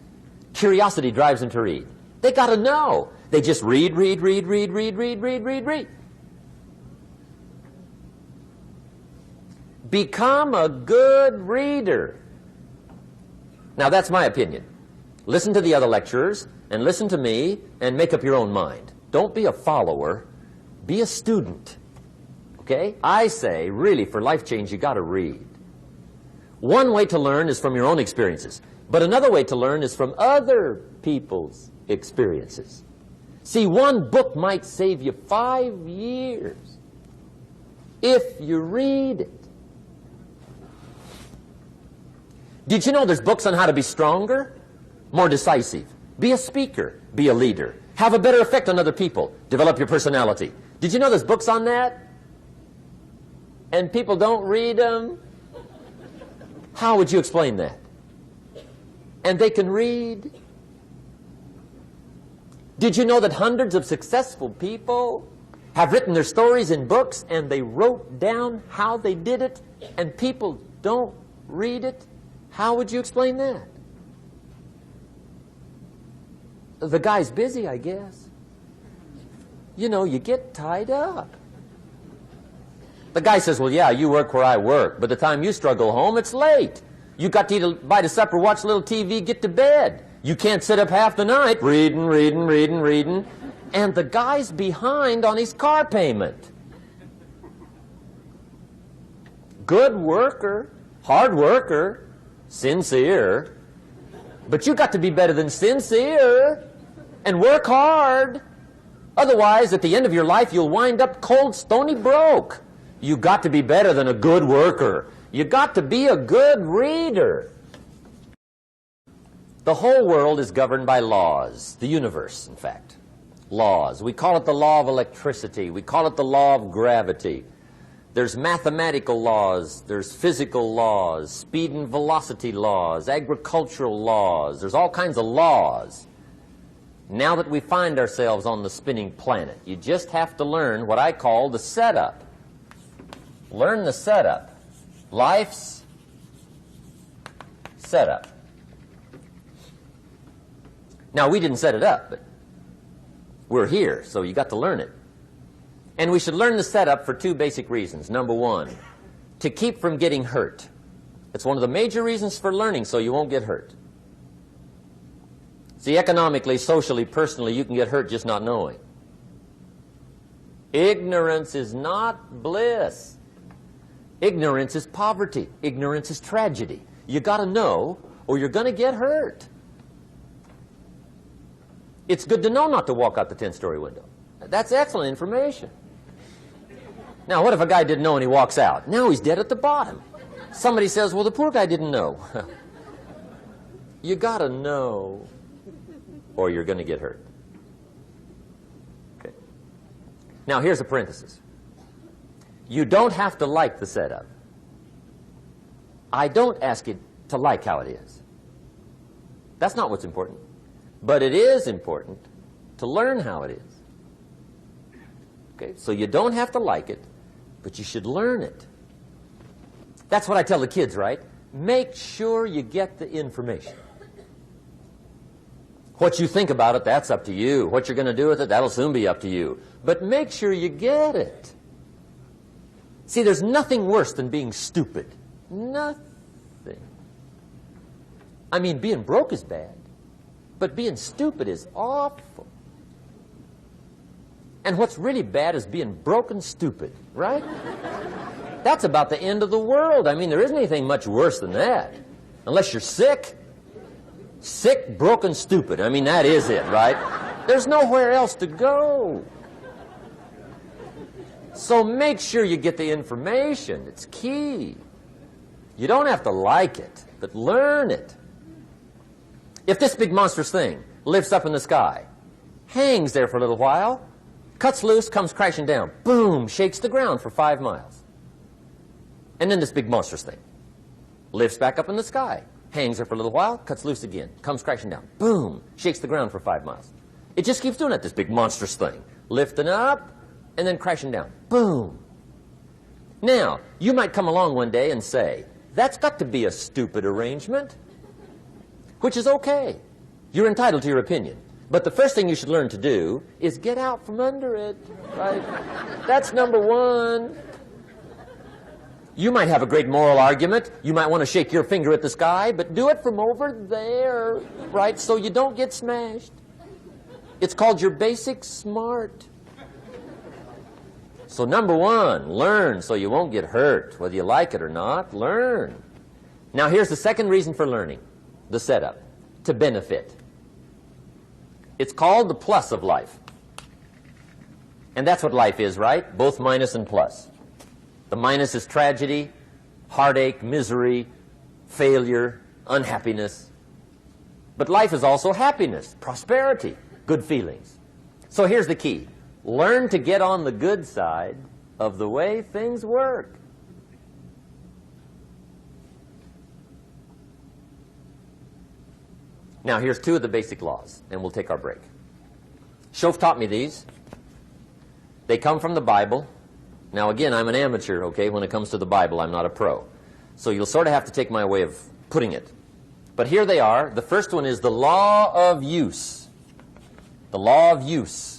Curiosity drives them to read. They got to know. They just read. Become a good reader. Now, that's my opinion. Listen to the other lecturers, and listen to me, and make up your own mind. Don't be a follower. Be a student. Okay? I say, really, for life change, you got to read. One way to learn is from your own experiences, but another way to learn is from other people's experiences. See, one book might save you 5 years if you read it. Did you know there's books on how to be stronger, more decisive, be a speaker, be a leader, have a better effect on other people, develop your personality? Did you know there's books on that? And people don't read them? How would you explain that? And they can read? Did you know that hundreds of successful people have written their stories in books and they wrote down how they did it and people don't read it? How would you explain that? The guy's busy, I guess. You know, you get tied up. The guy says, well, yeah, you work where I work. By the time you struggle home, it's late. You got to eat a bite of supper, watch a little TV, get to bed. You can't sit up half the night reading. And the guy's behind on his car payment. Good worker, hard worker, sincere. But you got to be better than sincere and work hard. Otherwise, at the end of your life, you'll wind up cold, stony broke. You got to be better than a good worker. You got to be a good reader. The whole world is governed by laws. The universe, in fact. Laws. We call it the law of electricity. We call it the law of gravity. There's mathematical laws. There's physical laws. Speed and velocity laws. Agricultural laws. There's all kinds of laws. Now that we find ourselves on the spinning planet, you just have to learn what I call the setup. Learn the setup. Life's setup. Now, we didn't set it up, but we're here, so you got to learn it. And we should learn the setup for 2 basic reasons. Number 1, to keep from getting hurt. It's one of the major reasons for learning, so you won't get hurt. See, economically, socially, personally, you can get hurt just not knowing. Ignorance is not bliss. Ignorance is poverty. Ignorance is tragedy. You got to know, or you're going to get hurt. It's good to know not to walk out the 10-story window. That's excellent information. Now, what if a guy didn't know and he walks out? Now he's dead at the bottom. Somebody says, well, the poor guy didn't know. You got to know, or you're going to get hurt. Okay. Now, here's a parenthesis. You don't have to like the setup. I don't ask you to like how it is. That's not what's important. But it is important to learn how it is. Okay? So you don't have to like it, but you should learn it. That's what I tell the kids, right? Make sure you get the information. What you think about it, that's up to you. What you're going to do with it, that'll soon be up to you. But make sure you get it. See, there's nothing worse than being stupid. Nothing. I mean, being broke is bad, but being stupid is awful. And what's really bad is being broke and stupid, right? That's about the end of the world. I mean, there isn't anything much worse than that. Unless you're sick. Sick, broken, stupid. I mean, that is it, right? There's nowhere else to go. So make sure you get the information. It's key. You don't have to like it, but learn it. If this big monstrous thing lifts up in the sky, hangs there for a little while, cuts loose, comes crashing down, boom, shakes the ground for 5 miles. And then this big monstrous thing lifts back up in the sky, hangs there for a little while, cuts loose again, comes crashing down, boom, shakes the ground for 5 miles. It just keeps doing that, this big monstrous thing, lifting up and then crashing down, boom. Now, you might come along one day and say, that's got to be a stupid arrangement, which is okay. You're entitled to your opinion. But the first thing you should learn to do is get out from under it, right? That's number one. You might have a great moral argument. You might want to shake your finger at the sky, but do it from over there, right, so you don't get smashed. It's called your basic smart. So number one, learn so you won't get hurt. Whether you like it or not, learn. Now here's the second reason for learning, the setup, to benefit. It's called the plus of life. And that's what life is, right? Both minus and plus. The minus is tragedy, heartache, misery, failure, unhappiness. But life is also happiness, prosperity, good feelings. So here's the key. Learn to get on the good side of the way things work. Now here's 2 of the basic laws, and we'll take our break. Shof taught me these. They come from the Bible. Now again, I'm an amateur, okay? When it comes to the Bible, I'm not a pro. So you'll sort of have to take my way of putting it. But here they are. The first one is the law of use. The law of use.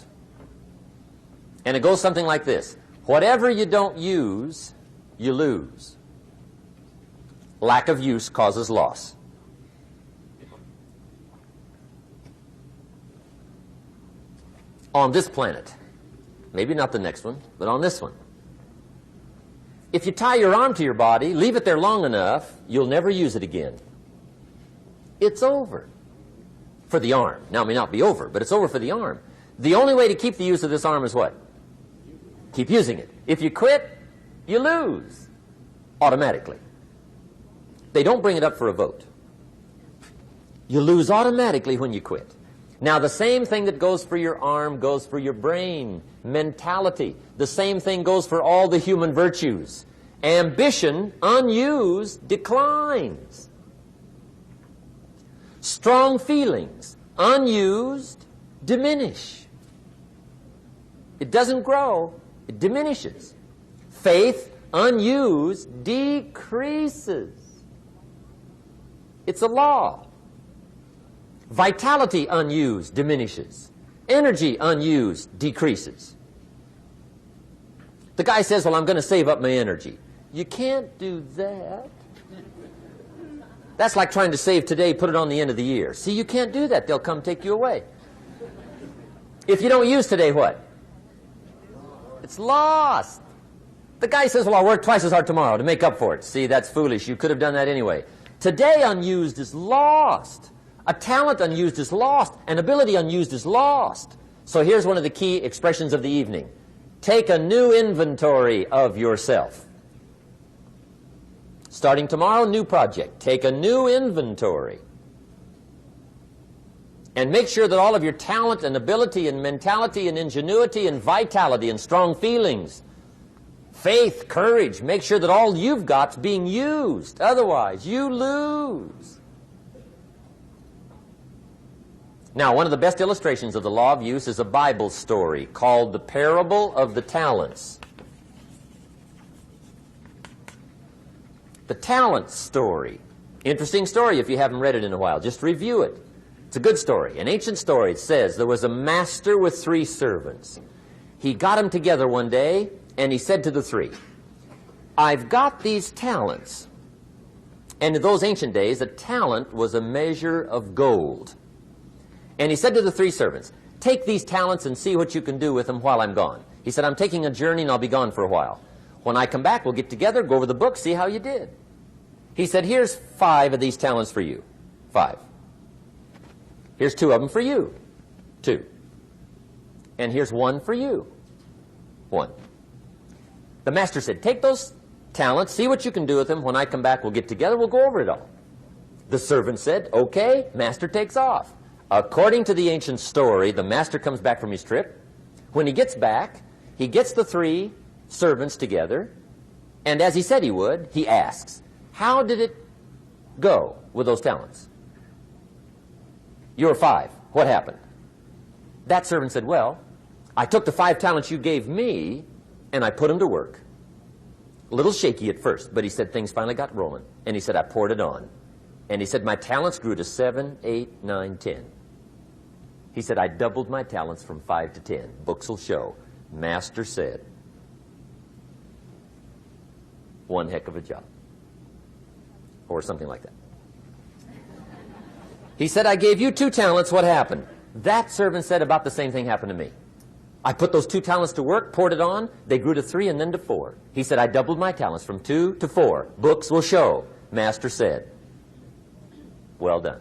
And it goes something like this. Whatever you don't use, you lose. Lack of use causes loss. On this planet, maybe not the next one, but on this one, if you tie your arm to your body, leave it there long enough, you'll never use it again. It's over for the arm. Now, it may not be over, but it's over for the arm. The only way to keep the use of this arm is what? Keep using it. If you quit, you lose automatically. They don't bring it up for a vote. You lose automatically when you quit. Now, the same thing that goes for your arm goes for your brain, mentality. The same thing goes for all the human virtues. Ambition, unused, declines. Strong feelings, unused, diminish. It doesn't grow, it diminishes. Faith, unused, decreases. It's a law. Vitality unused diminishes. Energy unused decreases. The guy says, well, I'm going to save up my energy. You can't do that. That's like trying to save today, put it on the end of the year. See, you can't do that. They'll come take you away. If you don't use today, what? It's lost. The guy says, well, I'll work twice as hard tomorrow to make up for it. See, that's foolish. You could have done that anyway. Today unused is lost. A talent unused is lost. An ability unused is lost. So here's one of the key expressions of the evening. Take a new inventory of yourself. Starting tomorrow, new project. Take a new inventory. And make sure that all of your talent and ability and mentality and ingenuity and vitality and strong feelings, faith, courage, make sure that all you've got's being used. Otherwise, you lose. Now, one of the best illustrations of the law of use is a Bible story called the Parable of the Talents. The talent story. Interesting story if you haven't read it in a while. Just review it. It's a good story. An ancient story. It says there was a master with 3 servants. He got them together one day and he said to the 3, I've got these talents. And in those ancient days, a talent was a measure of gold. And he said to the 3 servants, take these talents and see what you can do with them while I'm gone. He said, I'm taking a journey and I'll be gone for a while. When I come back, we'll get together, go over the book, see how you did. He said, here's 5 of these talents for you. 5. Here's 2 of them for you. 2. And here's 1 for you. 1. The master said, take those talents, see what you can do with them. When I come back, we'll get together, we'll go over it all. The servant said, okay, master takes off. According to the ancient story, the master comes back from his trip. When he gets back, he gets the 3 servants together, and as he said he would, he asks, how did it go with those talents? You were 5. What happened? That servant said, well, I took the 5 talents you gave me, and I put them to work. A little shaky at first, but he said things finally got rolling. And he said, I poured it on. And he said, my talents grew to 7, 8, 9, 10. He said, I doubled my talents from 5 to 10. Books will show. Master said, one heck of a job. Or something like that. He said, I gave you 2 talents. What happened? That servant said, about the same thing happened to me. I put those 2 talents to work, poured it on. They grew to 3 and then to 4. He said, I doubled my talents from 2 to 4. Books will show. Master said, well done.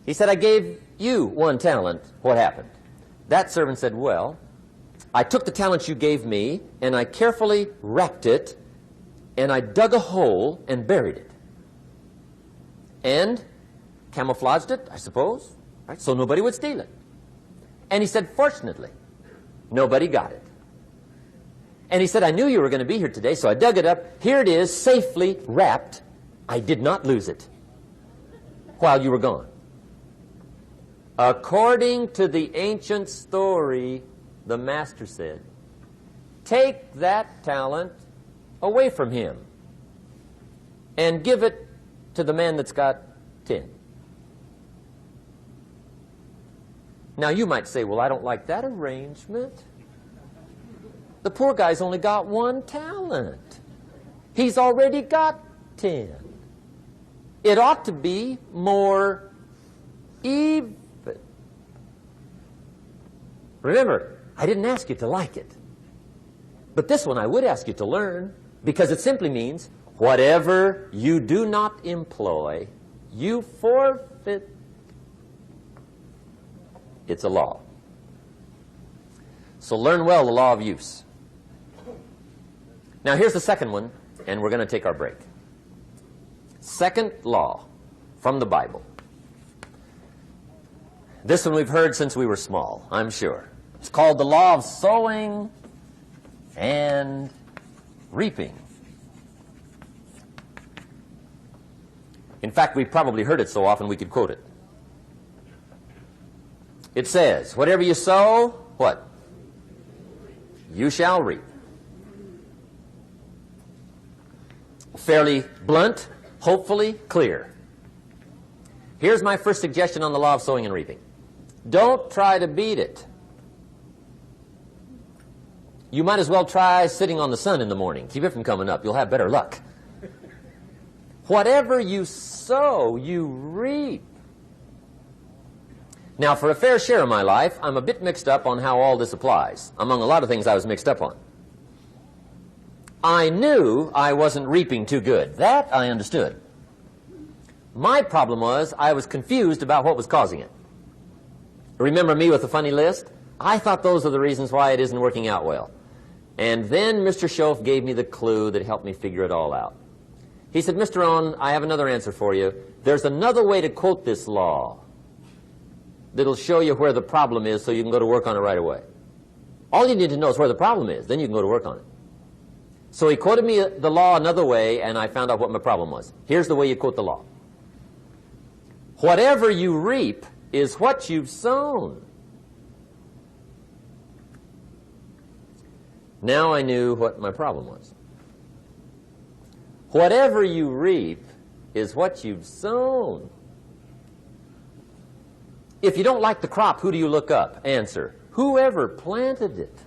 He said, I gave you 1 talent. What happened? That servant said, well, I took the talent you gave me, and I carefully wrapped it, and I dug a hole and buried it. And camouflaged it, I suppose, right, so nobody would steal it. And he said, fortunately, nobody got it. And he said, I knew you were going to be here today, so I dug it up. Here it is, safely wrapped. I did not lose it while you were gone. According to the ancient story, the master said, take that talent away from him and give it to the man that's got 10. Now you might say, well, I don't like that arrangement. The poor guy's only got 1 talent. He's already got 10. It ought to be more even. Remember, I didn't ask you to like it. But this one I would ask you to learn, because it simply means whatever you do not employ, you forfeit. It's a law. So learn well the law of use. Now here's the second one, and we're going to take our break. Second law from the Bible. This one we've heard since we were small, I'm sure. It's called the law of sowing and reaping. In fact, we've probably heard it so often we could quote it. It says, whatever you sow, what? You shall reap. Fairly blunt, hopefully clear. Here's my first suggestion on the law of sowing and reaping. Don't try to beat it. You might as well try sitting on the sun in the morning. Keep it from coming up. You'll have better luck. Whatever you sow, you reap. Now, for a fair share of my life, I'm a bit mixed up on how all this applies. Among a lot of things I was mixed up on. I knew I wasn't reaping too good. That I understood. My problem was I was confused about what was causing it. Remember me with the funny list? I thought those are the reasons why it isn't working out well. And then Mr. Schoaf gave me the clue that helped me figure it all out. He said, Mr. Rhon, I have another answer for you. There's another way to quote this law that'll show you where the problem is so you can go to work on it right away. All you need to know is where the problem is. Then you can go to work on it. So he quoted me the law another way, and I found out what my problem was. Here's the way you quote the law. Whatever you reap is what you've sown. Now I knew what my problem was. Whatever you reap is what you've sown. If you don't like the crop, who do you look up? Answer, whoever planted it.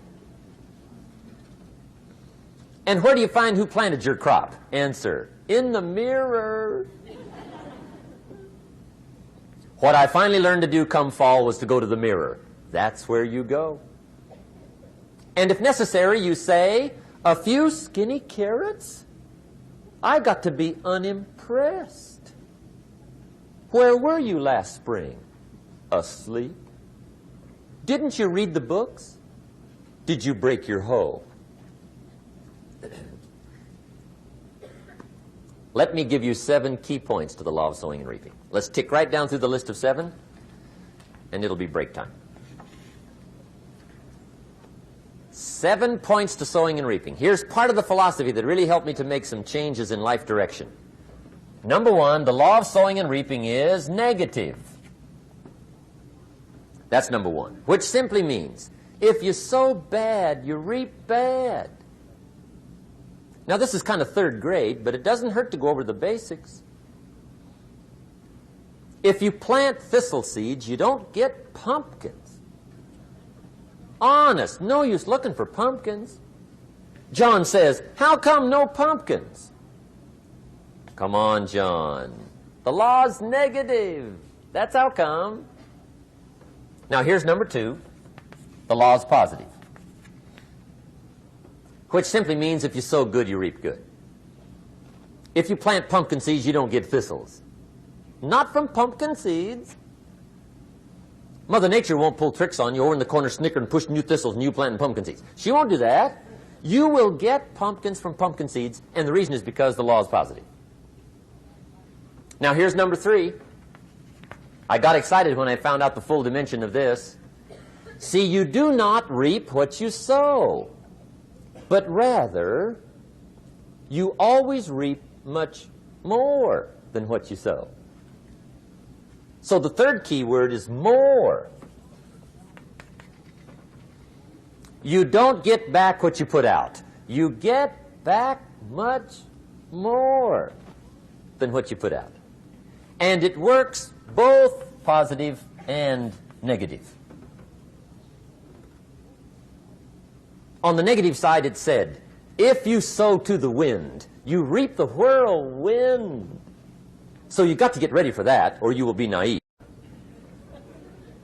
And where do you find who planted your crop? Answer, in the mirror. What I finally learned to do come fall was to go to the mirror. That's where you go. And if necessary, you say, a few skinny carrots? I got to be unimpressed. Where were you last spring? Asleep. Didn't you read the books? Did you break your hoe? Let me give you 7 key points to the law of sowing and reaping. Let's tick right down through the list of 7, and it'll be break time. 7 points to sowing and reaping. Here's part of the philosophy that really helped me to make some changes in life direction. Number 1, the law of sowing and reaping is negative. That's number 1, which simply means if you sow bad, you reap bad. Now, this is kind of 3rd grade, but it doesn't hurt to go over the basics. If you plant thistle seeds, you don't get pumpkins. Honest, no use looking for pumpkins. John says, how come no pumpkins? Come on, John. The law's negative. That's how come. Now, here's number 2. The law's positive, which simply means if you sow good, you reap good. If you plant pumpkin seeds, you don't get thistles. Not from pumpkin seeds. Mother Nature won't pull tricks on you over in the corner snickering and pushing new thistles and you planting pumpkin seeds. She won't do that. You will get pumpkins from pumpkin seeds, and the reason is because the law is positive. Now, here's number 3. I got excited when I found out the full dimension of this. See, you do not reap what you sow, but rather you always reap much more than what you sow. So the 3rd key word is more. You don't get back what you put out. You get back much more than what you put out. And it works both positive and negative. On the negative side, it said, if you sow to the wind, you reap the whirlwind. So you've got to get ready for that, or you will be naive.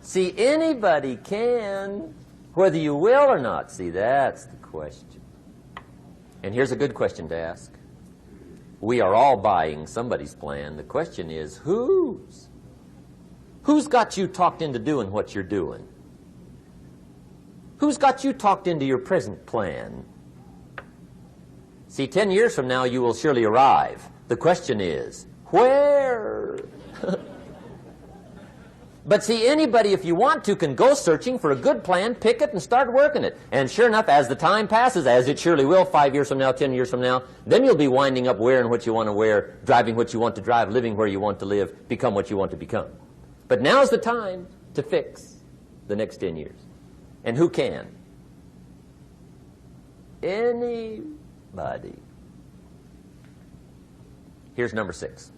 See, anybody can, whether you will or not. See, that's the question. And here's a good question to ask. We are all buying somebody's plan. The question is, whose? Who's got you talked into doing what you're doing? Who's got you talked into your present plan? See, 10 years from now, you will surely arrive. The question is, where? But see, anybody, if you want to, can go searching for a good plan, pick it, and start working it. And sure enough, as the time passes, as it surely will 5 years from now, 10 years from now, then you'll be winding up wearing what you want to wear, driving what you want to drive, living where you want to live, become what you want to become. But now's the time to fix the next 10 years. And who can? Anybody. Here's number 6.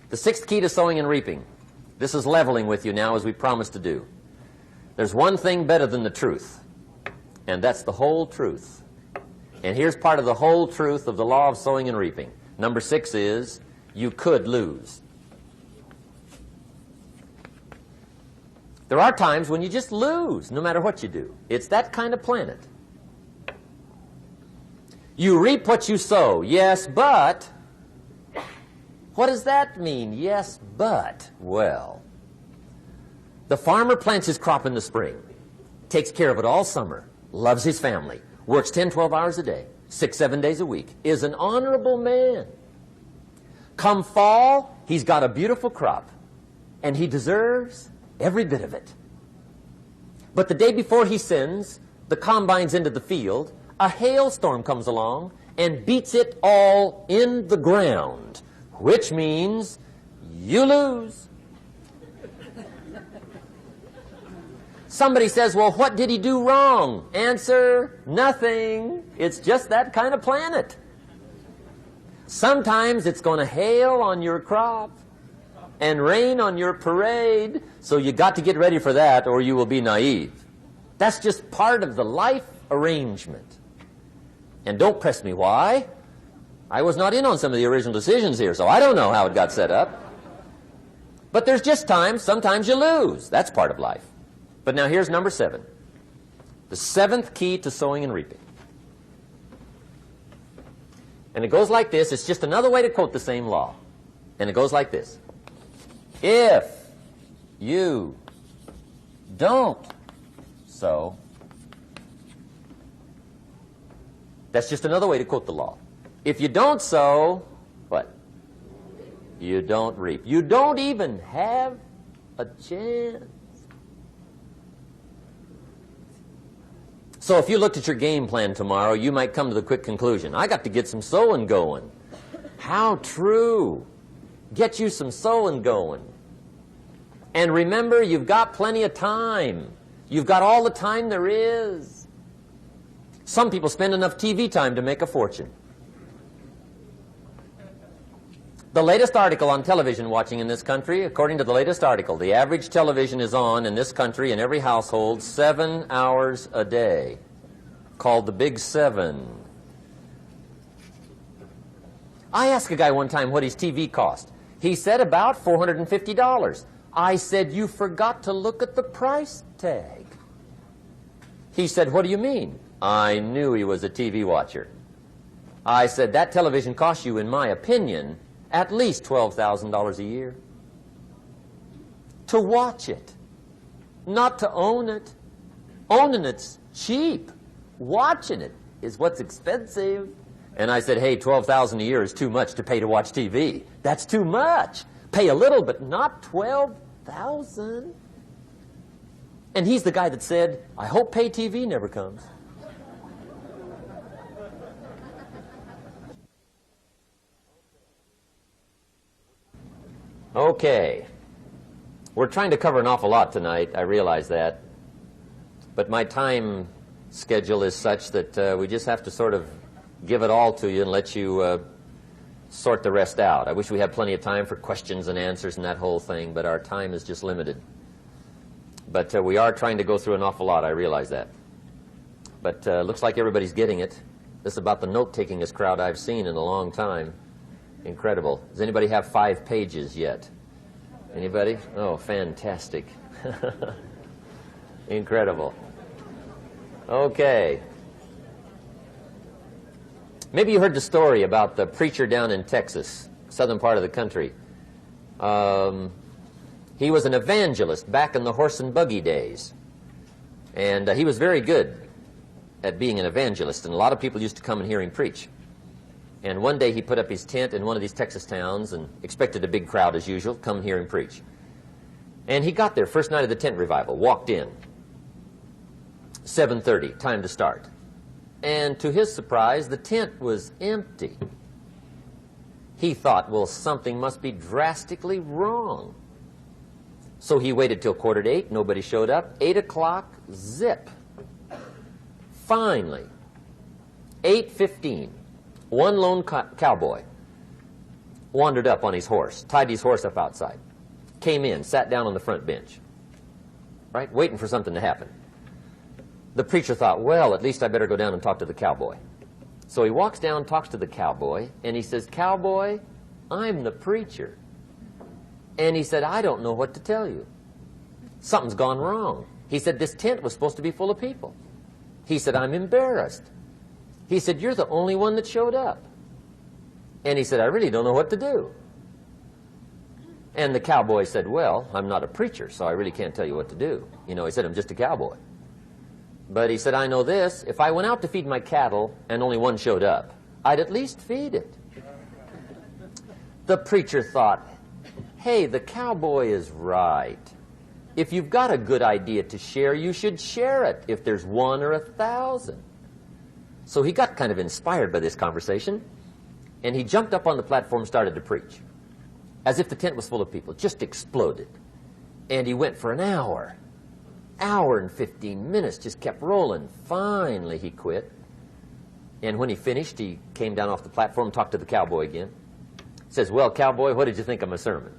The 6th key to sowing and reaping. This is leveling with you now, as we promised to do. There's one thing better than the truth, and that's the whole truth. And here's part of the whole truth of the law of sowing and reaping. Number 6 is, you could lose. There are times when you just lose, no matter what you do. It's that kind of planet. You reap what you sow. Yes, but... what does that mean? Yes, but... well, the farmer plants his crop in the spring, takes care of it all summer, loves his family, works 10, 12 hours a day, 6, 7 days a week, is an honorable man. Come fall, he's got a beautiful crop, and he deserves every bit of it. But the day before he sends the combines into the field, a hailstorm comes along and beats it all in the ground, which means you lose. Somebody says, well, what did he do wrong? Answer, nothing. It's just that kind of planet. Sometimes it's going to hail on your crop and rain on your parade, so you got to get ready for that or you will be naive. That's just part of the life arrangement. And don't press me why. I was not in on some of the original decisions here, so I don't know how it got set up. But there's just times, sometimes you lose. That's part of life. But now here's number 7. The 7th key to sowing and reaping. And it goes like this. It's just another way to quote the same law. And it goes like this. If you don't sow, that's just another way to quote the law. If you don't sow, what? You don't reap. You don't even have a chance. So if you looked at your game plan tomorrow, you might come to the quick conclusion, I got to get some sowing going. How true. Get you some sowing going. And remember, you've got plenty of time. You've got all the time there is. Some people spend enough TV time to make a fortune. The latest article on television watching in this country, according to the latest article, the average television is on in this country in every household 7 hours a day, called the Big 7. I asked a guy one time what his TV cost. He said about $450. I said, you forgot to look at the price tag. He said, what do you mean? I knew he was a TV watcher. I said, that television costs you, in my opinion, at least $12,000 a year. To watch it, not to own it. Owning it's cheap. Watching it is what's expensive. And I said, hey, $12,000 a year is too much to pay to watch TV. That's too much. Pay a little, but not $12,000. And he's the guy that said, I hope pay TV never comes. Okay. We're trying to cover an awful lot tonight, I realize that. But my time schedule is such that we just have to sort of give it all to you and let you sort the rest out. I wish we had plenty of time for questions and answers and that whole thing, but our time is just limited. But we are trying to go through an awful lot, I realize that. But looks like everybody's getting it. This is about the note-takingest crowd I've seen in a long time. Incredible. Does anybody have 5 pages yet? Anybody? Oh, fantastic. Incredible. Okay. Maybe you heard the story about the preacher down in Texas, southern part of the country. He was an evangelist back in the horse and buggy days. And he was very good at being an evangelist, and a lot of people used to come and hear him preach. And one day he put up his tent in one of these Texas towns and expected a big crowd as usual, come hear him preach. And he got there, first night of the tent revival, walked in. 7:30, time to start. And to his surprise, the tent was empty. He thought, well, something must be drastically wrong. So he waited till 7:45, nobody showed up. 8 o'clock, zip. Finally, 8:15. One lone cowboy wandered up on his horse, tied his horse up outside, came in, sat down on the front bench, right, waiting for something to happen. The preacher thought, well, at least I better go down and talk to the cowboy. So he walks down, talks to the cowboy, and he says, Cowboy, I'm the preacher. And he said, I don't know what to tell you. Something's gone wrong. He said, this tent was supposed to be full of people. He said, I'm embarrassed. He said, you're the only one that showed up. And he said, I really don't know what to do. And the cowboy said, well, I'm not a preacher, so I really can't tell you what to do. You know, he said, I'm just a cowboy. But he said, I know this. If I went out to feed my cattle and only one showed up, I'd at least feed it. The preacher thought, hey, the cowboy is right. If you've got a good idea to share, you should share it if there's 1 or 1,000. So he got kind of inspired by this conversation, and he jumped up on the platform and started to preach, as if the tent was full of people, just exploded. And he went for an hour and 15 minutes, just kept rolling. Finally, he quit. And when he finished, he came down off the platform, talked to the cowboy again. Says, well, cowboy, what did you think of my sermon?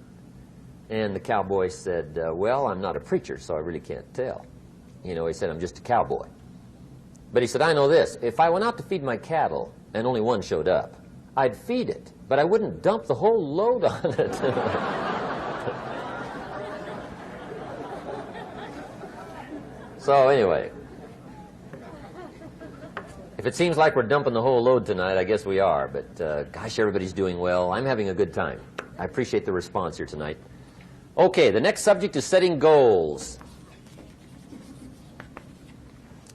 And the cowboy said, well, I'm not a preacher, so I really can't tell. You know, he said, I'm just a cowboy. But he said, I know this. If I went out to feed my cattle and only one showed up, I'd feed it, but I wouldn't dump the whole load on it. So anyway, if it seems like we're dumping the whole load tonight, I guess we are. But gosh, everybody's doing well. I'm having a good time. I appreciate the response here tonight. Okay, the next subject is setting goals.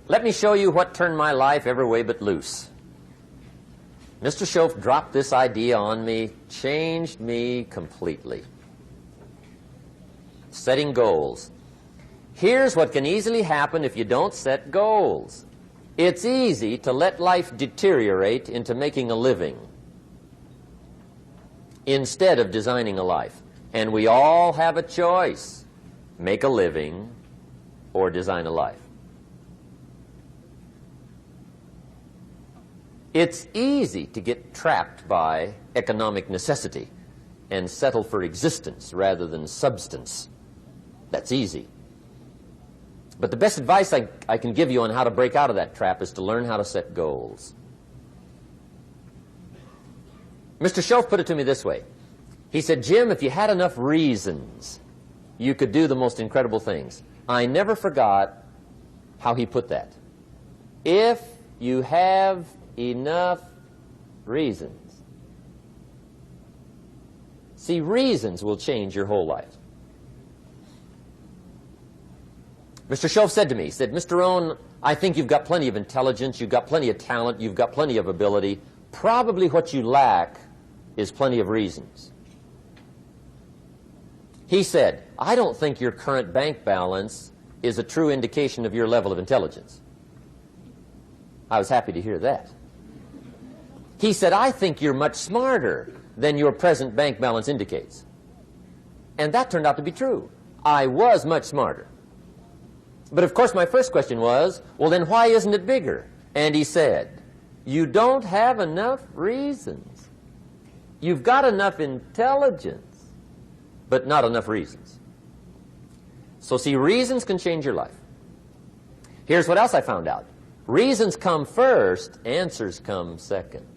Let me show you what turned my life every way but loose. Mr. Schoaf dropped this idea on me, changed me completely. Setting goals. Here's what can easily happen if you don't set goals. It's easy to let life deteriorate into making a living instead of designing a life. And we all have a choice. Make a living or design a life. It's easy to get trapped by economic necessity and settle for existence rather than substance. That's easy. But the best advice I can give you on how to break out of that trap is to learn how to set goals. Mr. Schoaf put it to me this way. He said, Jim, if you had enough reasons, you could do the most incredible things. I never forgot how he put that. If you have enough reasons. See, reasons will change your whole life. Mr. Schoaf said to me, he said, Mr. Rhon, I think you've got plenty of intelligence, you've got plenty of talent, you've got plenty of ability. Probably what you lack is plenty of reasons. He said, I don't think your current bank balance is a true indication of your level of intelligence. I was happy to hear that. He said, I think you're much smarter than your present bank balance indicates. And that turned out to be true. I was much smarter. But of course my first question was, well then why isn't it bigger? And he said, you don't have enough reasons. You've got enough intelligence, but not enough reasons. So see, reasons can change your life. Here's what else I found out. Reasons come first, answers come second.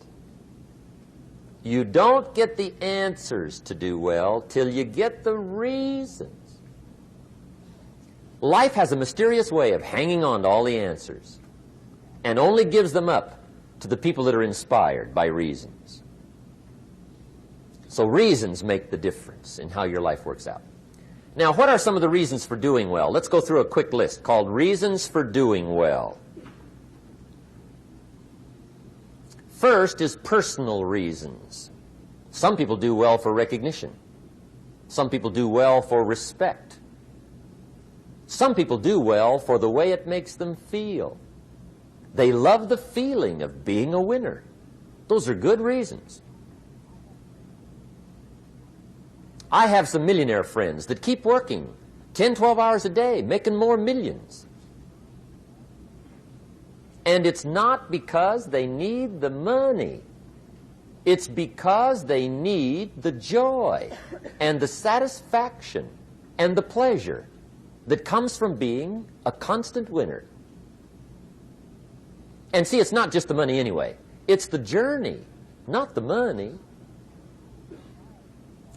You don't get the answers to do well till you get the reasons. Life has a mysterious way of hanging on to all the answers and only gives them up to the people that are inspired by reasons. So reasons make the difference in how your life works out. Now, what are some of the reasons for doing well? Let's go through a quick list called Reasons for Doing Well. First is personal reasons. Some people do well for recognition. Some people do well for respect. Some people do well for the way it makes them feel. They love the feeling of being a winner. Those are good reasons. I have some millionaire friends that keep working 10, 12 hours a day, making more millions. And it's not because they need the money. It's because they need the joy and the satisfaction and the pleasure that comes from being a constant winner. And see, it's not just the money anyway. It's the journey, not the money.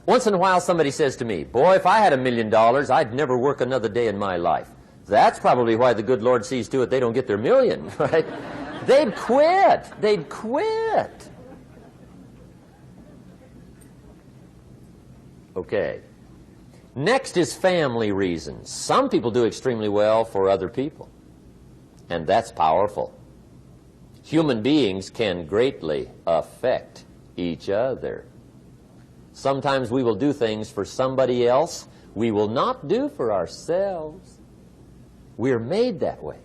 Once in a while somebody says to me, boy, if I had $1 million, I'd never work another day in my life. That's probably why the good Lord sees to it they don't get their million, right? They'd quit. They'd quit. Okay. Next is family reasons. Some people do extremely well for other people, and that's powerful. Human beings can greatly affect each other. Sometimes we will do things for somebody else we will not do for ourselves. We're made that way.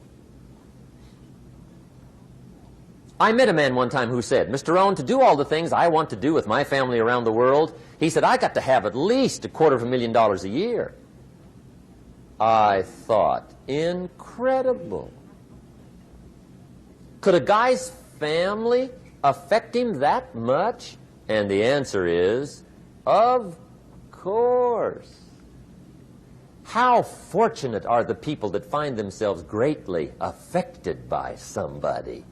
I met a man one time who said, Mr. Rhon, to do all the things I want to do with my family around the world, he said, I got to have at least $250,000 a year. I thought, incredible. Could a guy's family affect him that much? And the answer is, of course. How fortunate are the people that find themselves greatly affected by somebody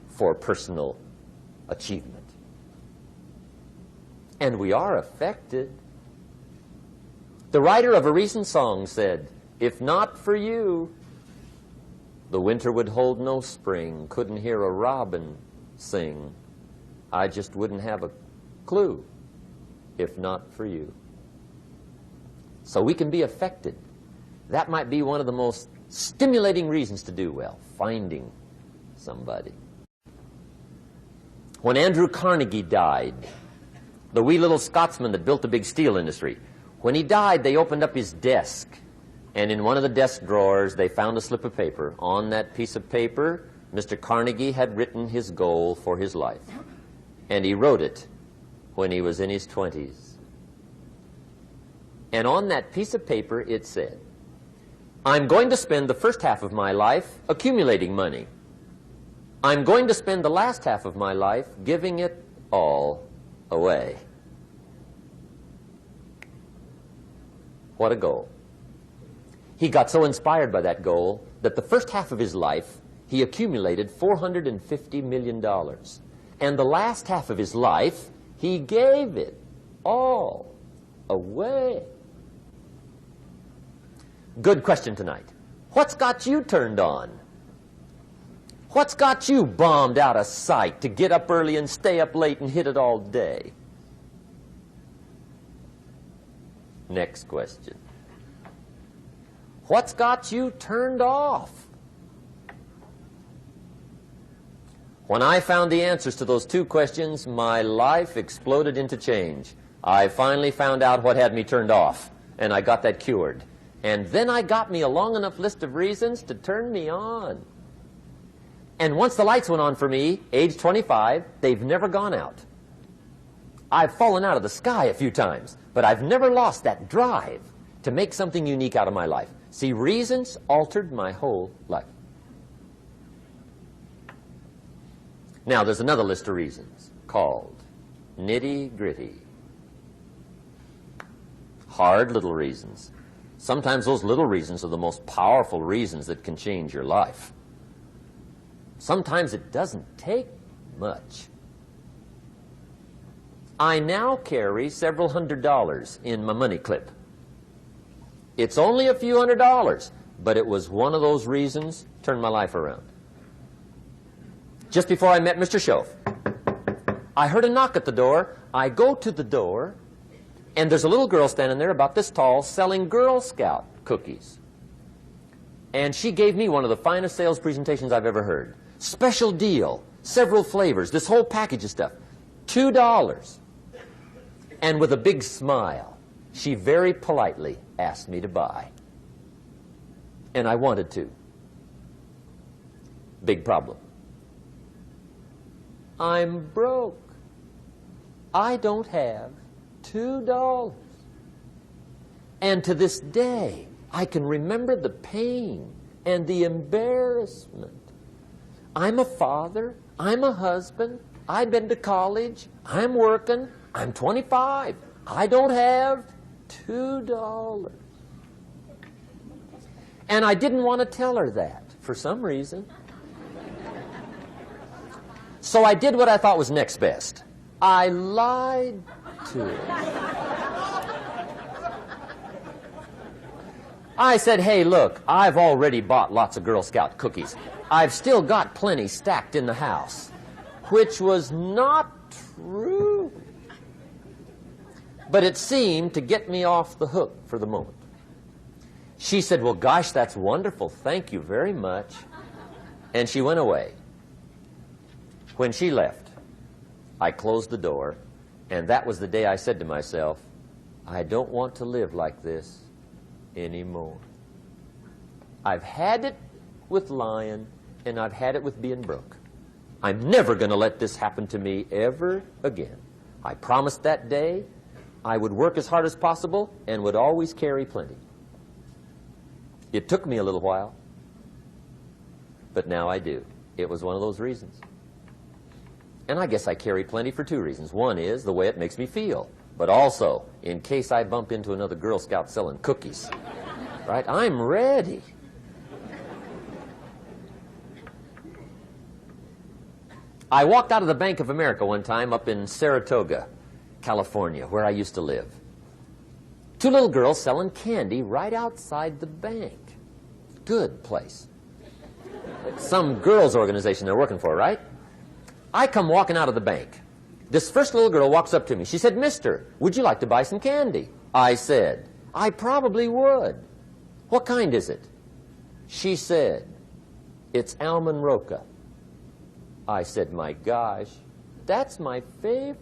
for personal achievement. And we are affected. The writer of a recent song said, "If not for you, the winter would hold no spring, couldn't hear a robin sing. I just wouldn't have a clue if not for you." So we can be affected. That might be one of the most stimulating reasons to do well, finding somebody. When Andrew Carnegie died, the wee little Scotsman that built the big steel industry, when he died, they opened up his desk, and in one of the desk drawers, they found a slip of paper. On that piece of paper, Mr. Carnegie had written his goal for his life, and he wrote it when he was in his 20s. And on that piece of paper, it said, "I'm going to spend the first half of my life accumulating money. I'm going to spend the last half of my life giving it all away." What a goal. He got so inspired by that goal that the first half of his life, he accumulated $450 million. And the last half of his life, he gave it all away. Good question tonight. What's got you turned on? What's got you bombed out of sight to get up early and stay up late and hit it all day? Next question. What's got you turned off? When I found the answers to those two questions, my life exploded into change. I finally found out what had me turned off, and I got that cured. And then I got me a long enough list of reasons to turn me on. And once the lights went on for me, age 25, they've never gone out. I've fallen out of the sky a few times, but I've never lost that drive to make something unique out of my life. See, reasons altered my whole life. Now, there's another list of reasons called nitty-gritty. Hard little reasons. Sometimes those little reasons are the most powerful reasons that can change your life. Sometimes it doesn't take much. I now carry several $100s in my money clip. It's only a few $100s, but it was one of those reasons turned my life around. Just before I met Mr. Schoaf, I heard a knock at the door. I go to the door, and there's a little girl standing there about this tall selling Girl Scout cookies. And she gave me one of the finest sales presentations I've ever heard. Special deal, several flavors, this whole package of stuff, $2. And with a big smile, she very politely asked me to buy. And I wanted to. Big problem. I'm broke. I don't have $2. And to this day, I can remember the pain and the embarrassment. I'm a father. I'm a husband. I've been to college. I'm working. I'm 25. I don't have $2. And I didn't want to tell her that for some reason. So I did what I thought was next best. I lied to her. I said, "Hey, look, I've already bought lots of Girl Scout cookies. I've still got plenty stacked in the house," which was not true. But it seemed to get me off the hook for the moment. She said, "Well, gosh, that's wonderful. Thank you very much." And she went away. When she left, I closed the door, and that was the day I said to myself, I don't want to live like this anymore. I've had it with lying, and I've had it with being broke. I'm never going to let this happen to me ever again. I promised that day I would work as hard as possible and would always carry plenty. It took me a little while, but now I do. It was one of those reasons. And I guess I carry plenty for two reasons. One is the way it makes me feel, but also in case I bump into another Girl Scout selling cookies. Right? I'm ready. I walked out of the Bank of America one time up in Saratoga, California, where I used to live. Two little girls selling candy right outside the bank. Good place. Some girls' organization they're working for, right? I come walking out of the bank. This first little girl walks up to me. She said, "Mister, would you like to buy some candy?" I said, "I probably would." "What kind is it?" She said, "It's almond roca." I said, "My gosh, that's my favorite."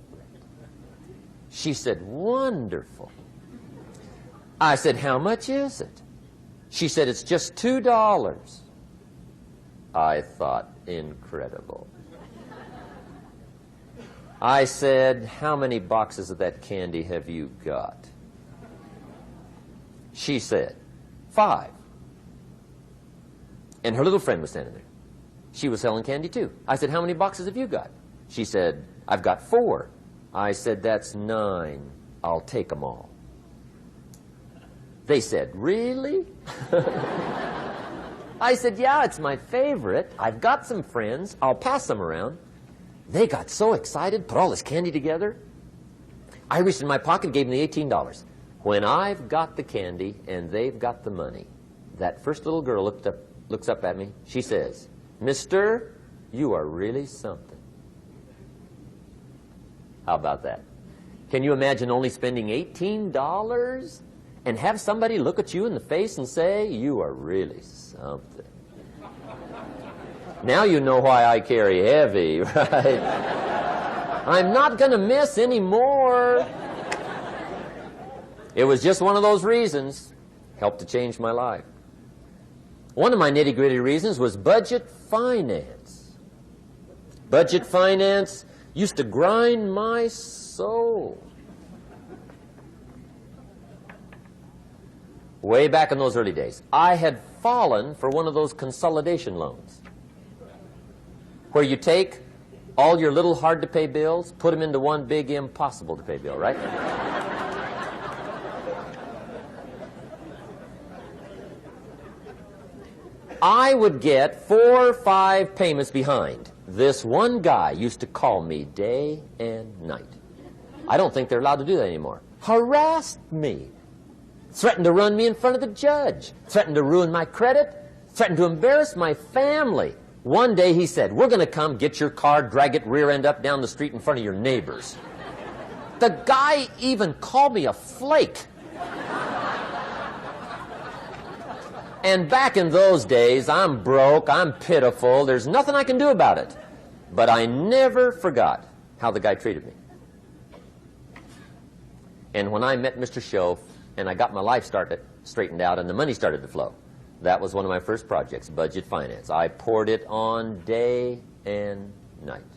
She said, "Wonderful." I said, "How much is it?" She said, "It's just $2. I thought, incredible. I said, "How many boxes of that candy have you got?" She said, 5. And her little friend was standing there. She was selling candy too. I said, "How many boxes have you got?" She said, "I've got 4. I said, "That's 9. I'll take them all." They said, "Really?" I said, "Yeah, it's my favorite. I've got some friends. I'll pass them around." They got so excited, put all this candy together. I reached in my pocket and gave them the $18. When I've got the candy and they've got the money, that first little girl looks up at me. She says, "Mister, you are really something." How about that? Can you imagine only spending $18 and have somebody look at you in the face and say, "You are really something"? Now you know why I carry heavy, right? I'm not going to miss anymore. It was just one of those reasons. Helped to change my life. One of my nitty-gritty reasons was budget finance. Budget finance used to grind my soul. Way back in those early days, I had fallen for one of those consolidation loans, where you take all your little hard-to-pay bills, put them into one big impossible-to-pay bill, right? I would get 4 or 5 payments behind. This one guy used to call me day and night. I don't think they're allowed to do that anymore. Harassed me. Threatened to run me in front of the judge. Threatened to ruin my credit. Threatened to embarrass my family. One day he said, "We're going to come get your car, drag it rear end up down the street in front of your neighbors." The guy even called me a flake. And back in those days, I'm broke, I'm pitiful, there's nothing I can do about it. But I never forgot how the guy treated me. And when I met Mr. Schoaf and I got my life straightened out and the money started to flow, that was one of my first projects, budget finance. I poured it on day and night.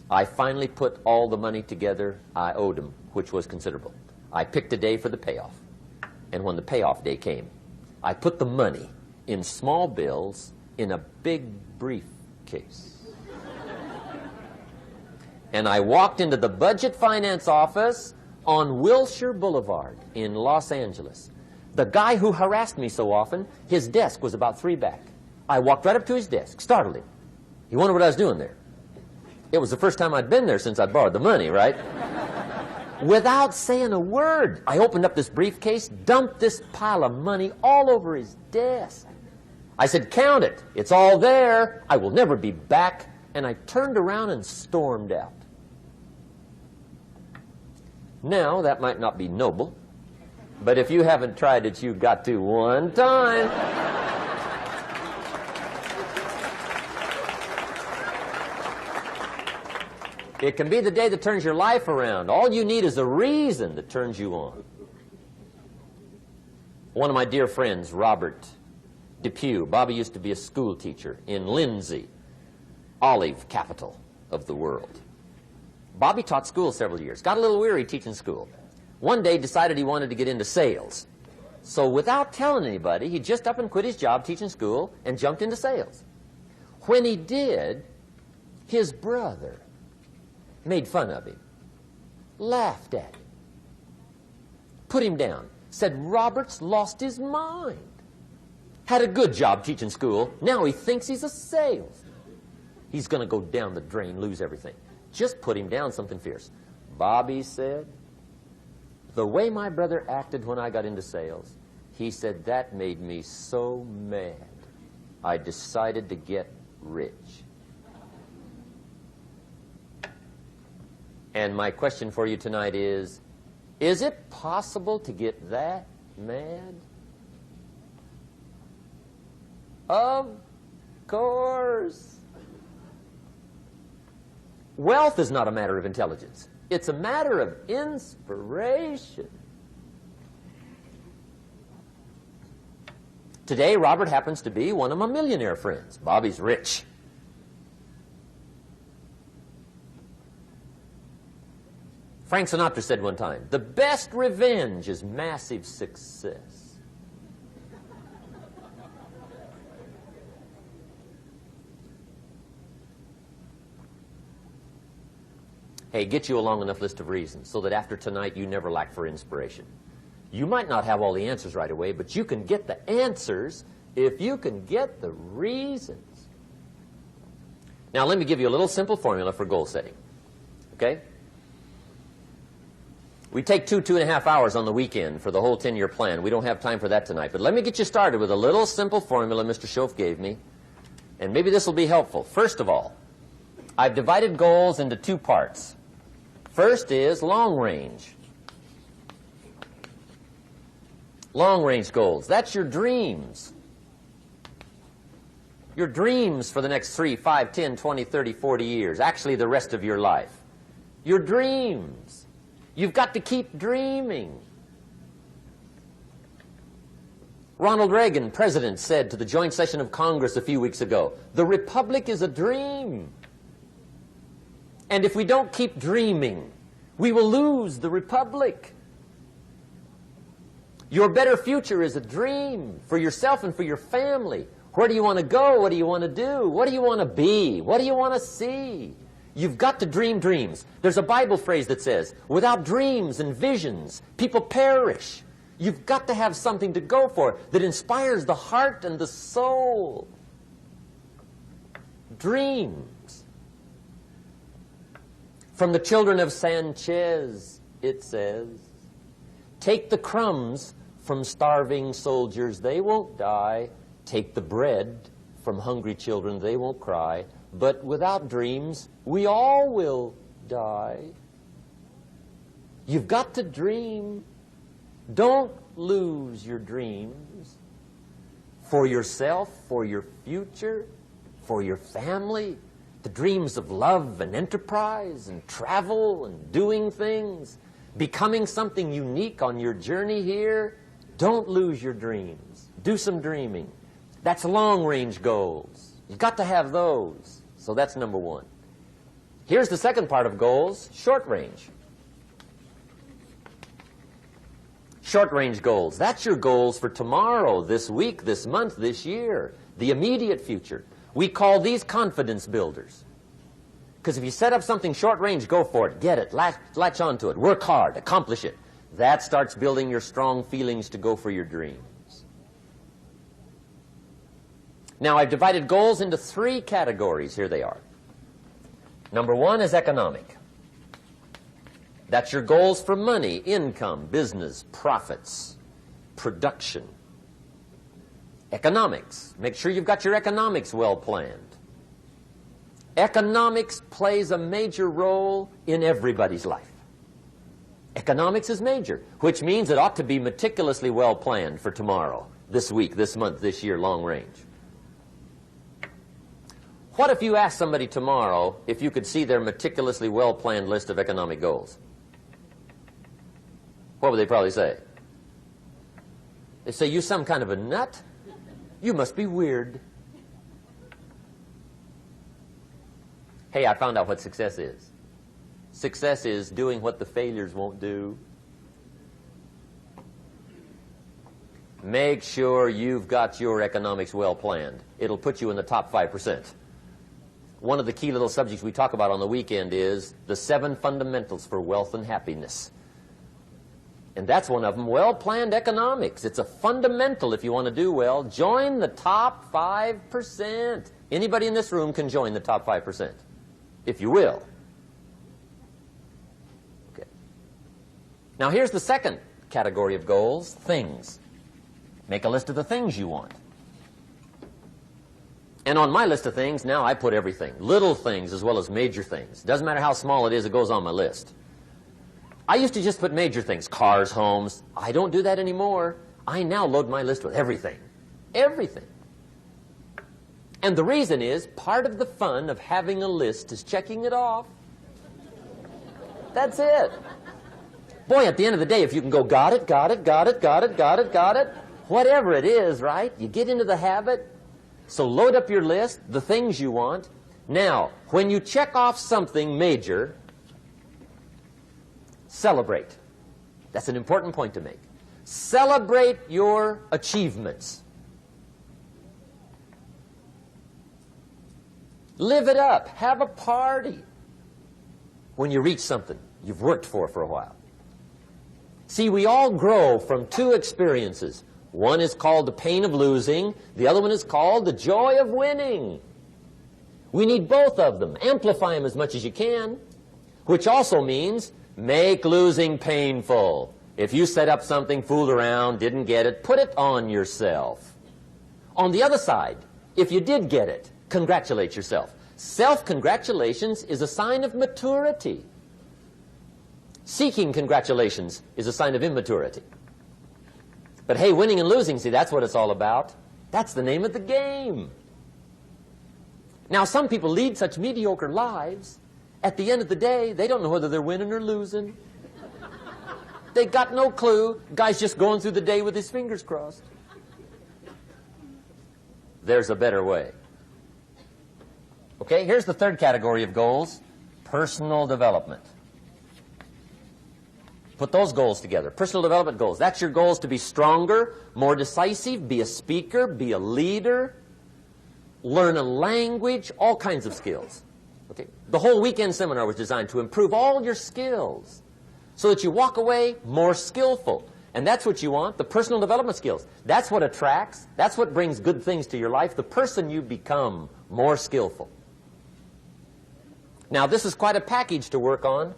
I finally put all the money together I owed him, which was considerable. I picked a day for the payoff. And when the payoff day came, I put the money in small bills in a big briefcase. And I walked into the budget finance office on Wilshire Boulevard in Los Angeles. The guy who harassed me so often, his desk was about 3 back. I walked right up to his desk, startled him. He wondered what I was doing there. It was the first time I'd been there since I'd borrowed the money, right? Without saying a word, I opened up this briefcase, dumped this pile of money all over his desk. I said, "Count it. It's all there. I will never be back." And I turned around and stormed out. Now, that might not be noble, but if you haven't tried it, you've got to one time. It can be the day that turns your life around. All you need is a reason that turns you on. One of my dear friends, Robert Depew, Bobby used to be a school teacher in Lindsay, olive capital of the world. Bobby taught school several years, got a little weary teaching school. One day decided he wanted to get into sales. So without telling anybody, he just up and quit his job teaching school and jumped into sales. When he did, His brother made fun of him, laughed at him, put him down, said Robert's lost his mind. Had a good job teaching school. Now he thinks he's a salesman. He's going to go down the drain, lose everything. Just put him down something fierce. Bobby said, the way my brother acted when I got into sales, he said, that made me so mad. I decided to get rich. And my question for you tonight is it possible to get that mad? Of course. Wealth is not a matter of intelligence. It's a matter of inspiration. Today, Robert happens to be one of my millionaire friends. Bobby's rich. Frank Sinatra said one time, the best revenge is massive success. Hey, get you a long enough list of reasons so that after tonight you never lack for inspiration. You might not have all the answers right away, but you can get the answers if you can get the reasons. Now, let me give you a little simple formula for goal setting. Okay? We take 2.5 hours on the weekend for the whole 10-year plan. We don't have time for that tonight. But let me get you started with a little simple formula Mr. Schoaf gave me. And maybe this will be helpful. First of all, I've divided goals into two parts. First is long range. Long range goals. That's your dreams. Your dreams for the next 3, 5, 10, 20, 30, 40 years. Actually, the rest of your life. Your dreams. You've got to keep dreaming. Ronald Reagan, president, said to the joint session of Congress a few weeks ago, the Republic is a dream. And if we don't keep dreaming, we will lose the Republic. Your better future is a dream for yourself and for your family. Where do you want to go? What do you want to do? What do you want to be? What do you want to see? You've got to dream dreams. There's a Bible phrase that says, without dreams and visions, people perish. You've got to have something to go for that inspires the heart and the soul. Dreams. From the children of Sanchez, it says, take the crumbs from starving soldiers, they won't die. Take the bread from hungry children, they won't cry. But without dreams, we all will die. You've got to dream. Don't lose your dreams for yourself, for your future, for your family. The dreams of love and enterprise and travel and doing things, becoming something unique on your journey here. Don't lose your dreams. Do some dreaming. That's long-range goals. You've got to have those. So that's number one. Here's the second part of goals, short-range. Short-range goals. That's your goals for tomorrow, this week, this month, this year, the immediate future. We call these confidence builders. Because if you set up something short-range, go for it, get it, latch onto it, work hard, accomplish it. That starts building your strong feelings to go for your dreams. Now, I've divided goals into 3 categories. Here they are. Number 1 is economic. That's your goals for money, income, business, profits, production. Economics. Make sure you've got your economics well planned. Economics plays a major role in everybody's life. Economics is major, which means it ought to be meticulously well planned for tomorrow, this week, this month, this year, long range. What if you asked somebody tomorrow if you could see their meticulously well-planned list of economic goals? What would they probably say? They'd say, you some kind of a nut? You must be weird. Hey, I found out what success is. Success is doing what the failures won't do. Make sure you've got your economics well planned. It'll put you in the top 5%. one of the key little subjects we talk about on the weekend is the 7 fundamentals for wealth and happiness. And that's one of them, well-planned economics. It's a fundamental if you want to do well. Join the top 5%. Anybody in this room can join the top 5%, if you will. Okay. Now here's the second category of goals, things. Make a list of the things you want. And on my list of things, now I put everything. Little things as well as major things. Doesn't matter how small it is, it goes on my list. I used to just put major things, cars, homes. I don't do that anymore. I now load my list with everything. Everything. And the reason is, part of the fun of having a list is checking it off. That's it. Boy, at the end of the day, if you can go, got it, got it, got it, got it, got it, got it, whatever it is, right? You get into the habit. So load up your list, the things you want. Now, when you check off something major, celebrate. That's an important point to make. Celebrate your achievements. Live it up. Have a party when you reach something you've worked for a while. See, we all grow from 2 experiences. One is called the pain of losing. The other one is called the joy of winning. We need both of them. Amplify them as much as you can, which also means make losing painful. If you set up something, fooled around, didn't get it, put it on yourself. On the other side, if you did get it, congratulate yourself. Self-congratulations is a sign of maturity. Seeking congratulations is a sign of immaturity. But hey, winning and losing, see, that's what it's all about. That's the name of the game. Now, some people lead such mediocre lives, at the end of the day, they don't know whether they're winning or losing. They got no clue. Guy's just going through the day with his fingers crossed. There's a better way. Okay, here's the third category of goals, personal development. Put those goals together. Personal development goals. That's your goals to be stronger, more decisive, be a speaker, be a leader, learn a language, all kinds of skills. Okay? The whole weekend seminar was designed to improve all your skills so that you walk away more skillful. And that's what you want, the personal development skills. That's what attracts, that's what brings good things to your life, the person you become more skillful. Now, this is quite a package to work on.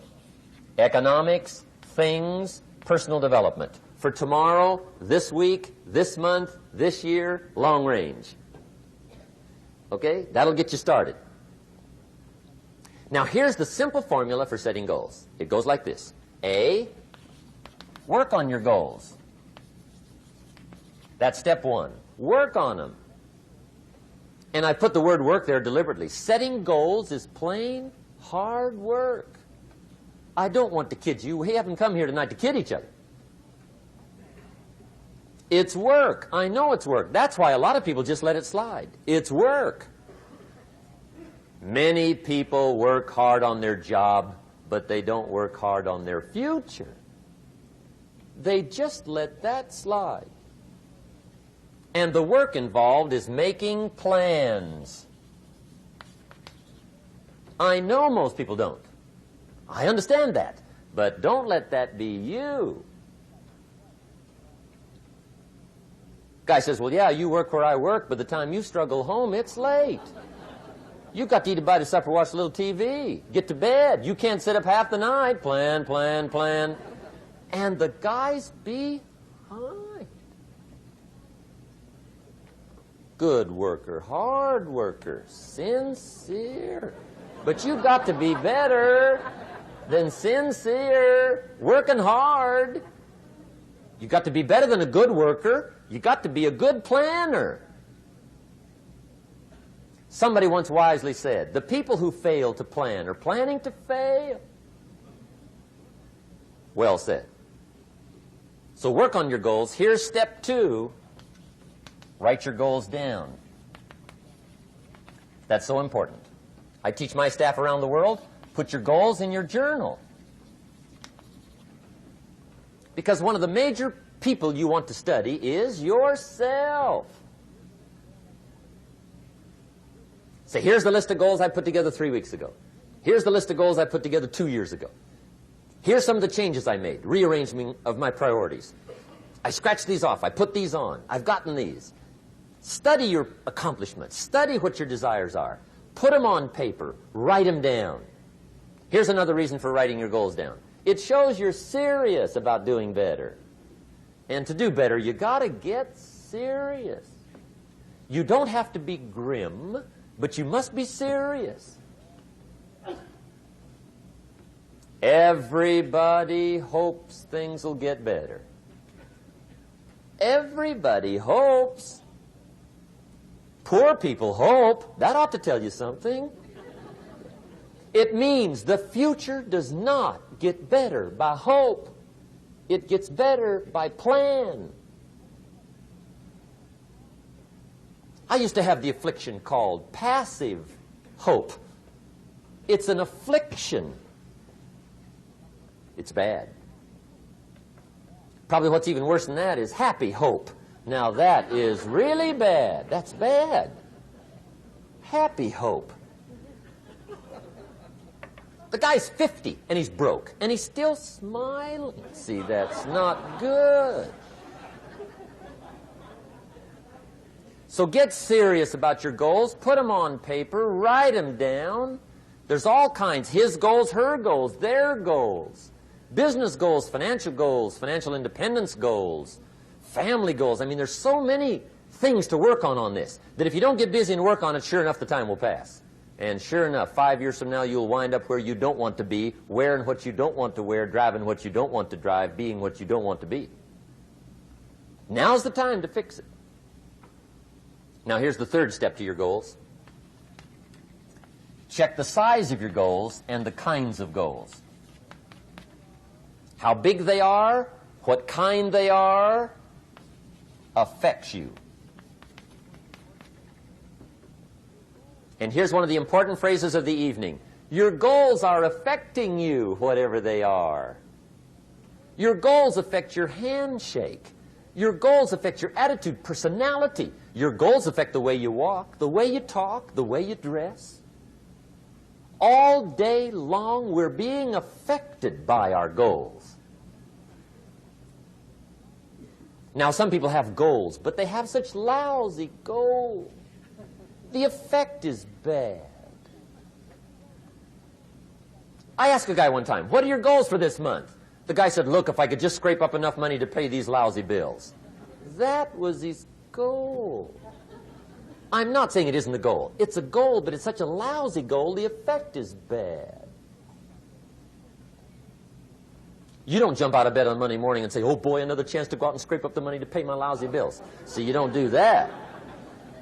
Economics, things, personal development. For tomorrow, this week, this month, this year, long range. Okay? That'll get you started. Now, here's the simple formula for setting goals. It goes like this. A, work on your goals. That's step 1. Work on them. And I put the word work there deliberately. Setting goals is plain hard work. I don't want to kid you. We haven't come here tonight to kid each other. It's work. I know it's work. That's why a lot of people just let it slide. It's work. Many people work hard on their job, but they don't work hard on their future. They just let that slide. And the work involved is making plans. I know most people don't. I understand that. But don't let that be you. Guy says, well, yeah, you work where I work. By the time you struggle home, it's late. You've got to eat a bite of supper, watch a little TV, get to bed. You can't sit up half the night. Plan, plan, plan. And the guy's behind. Good worker, hard worker, sincere. But you've got to be better than sincere, working hard. You've got to be better than a good worker. You've got to be a good planner. Somebody once wisely said, the people who fail to plan are planning to fail. Well said. So work on your goals. Here's step 2. Write your goals down. That's so important. I teach my staff around the world, put your goals in your journal. Because one of the major people you want to study is yourself. Say, here's the list of goals I put together 3 weeks ago. Here's the list of goals I put together 2 years ago. Here's some of the changes I made, rearrangement of my priorities. I scratched these off. I put these on. I've gotten these. Study your accomplishments. Study what your desires are. Put them on paper. Write them down. Here's another reason for writing your goals down. It shows you're serious about doing better. And to do better, you got to get serious. You don't have to be grim, but you must be serious. Everybody hopes things will get better. Everybody hopes. Poor people hope. That ought to tell you something. It means the future does not get better by hope. It gets better by plan. I used to have the affliction called passive hope. It's an affliction. It's bad. Probably what's even worse than that is happy hope. Now that is really bad. That's bad. Happy hope. The guy's 50 and he's broke and he's still smiling. See, that's not good. So get serious about your goals. Put them on paper. Write them down. There's all kinds. His goals, her goals, their goals. Business goals, financial independence goals, family goals. I mean, there's so many things to work on this that if you don't get busy and work on it, sure enough, the time will pass. And sure enough, 5 years from now, you'll wind up where you don't want to be, wearing what you don't want to wear, driving what you don't want to drive, being what you don't want to be. Now's the time to fix it. Now, here's the third step to your goals. Check the size of your goals and the kinds of goals. How big they are, what kind they are, affects you. And here's one of the important phrases of the evening. Your goals are affecting you, whatever they are. Your goals affect your handshake. Your goals affect your attitude, personality. Your goals affect the way you walk, the way you talk, the way you dress. All day long, we're being affected by our goals. Now, some people have goals, but they have such lousy goals. The effect is bad. I asked a guy one time, what are your goals for this month? The guy said, look, if I could just scrape up enough money to pay these lousy bills. That was his goal. I'm not saying it isn't the goal. It's a goal, but it's such a lousy goal, the effect is bad. You don't jump out of bed on Monday morning and say, oh boy, another chance to go out and scrape up the money to pay my lousy bills. See, you don't do that.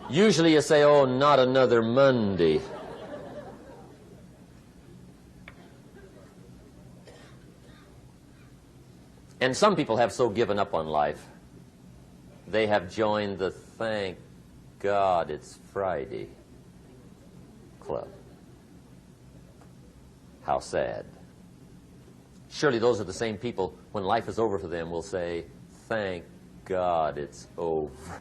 Usually you say, oh, not another Monday. And some people have so given up on life, they have joined the thank God it's Friday club. How sad. Surely those are the same people, when life is over for them, will say, thank God it's over.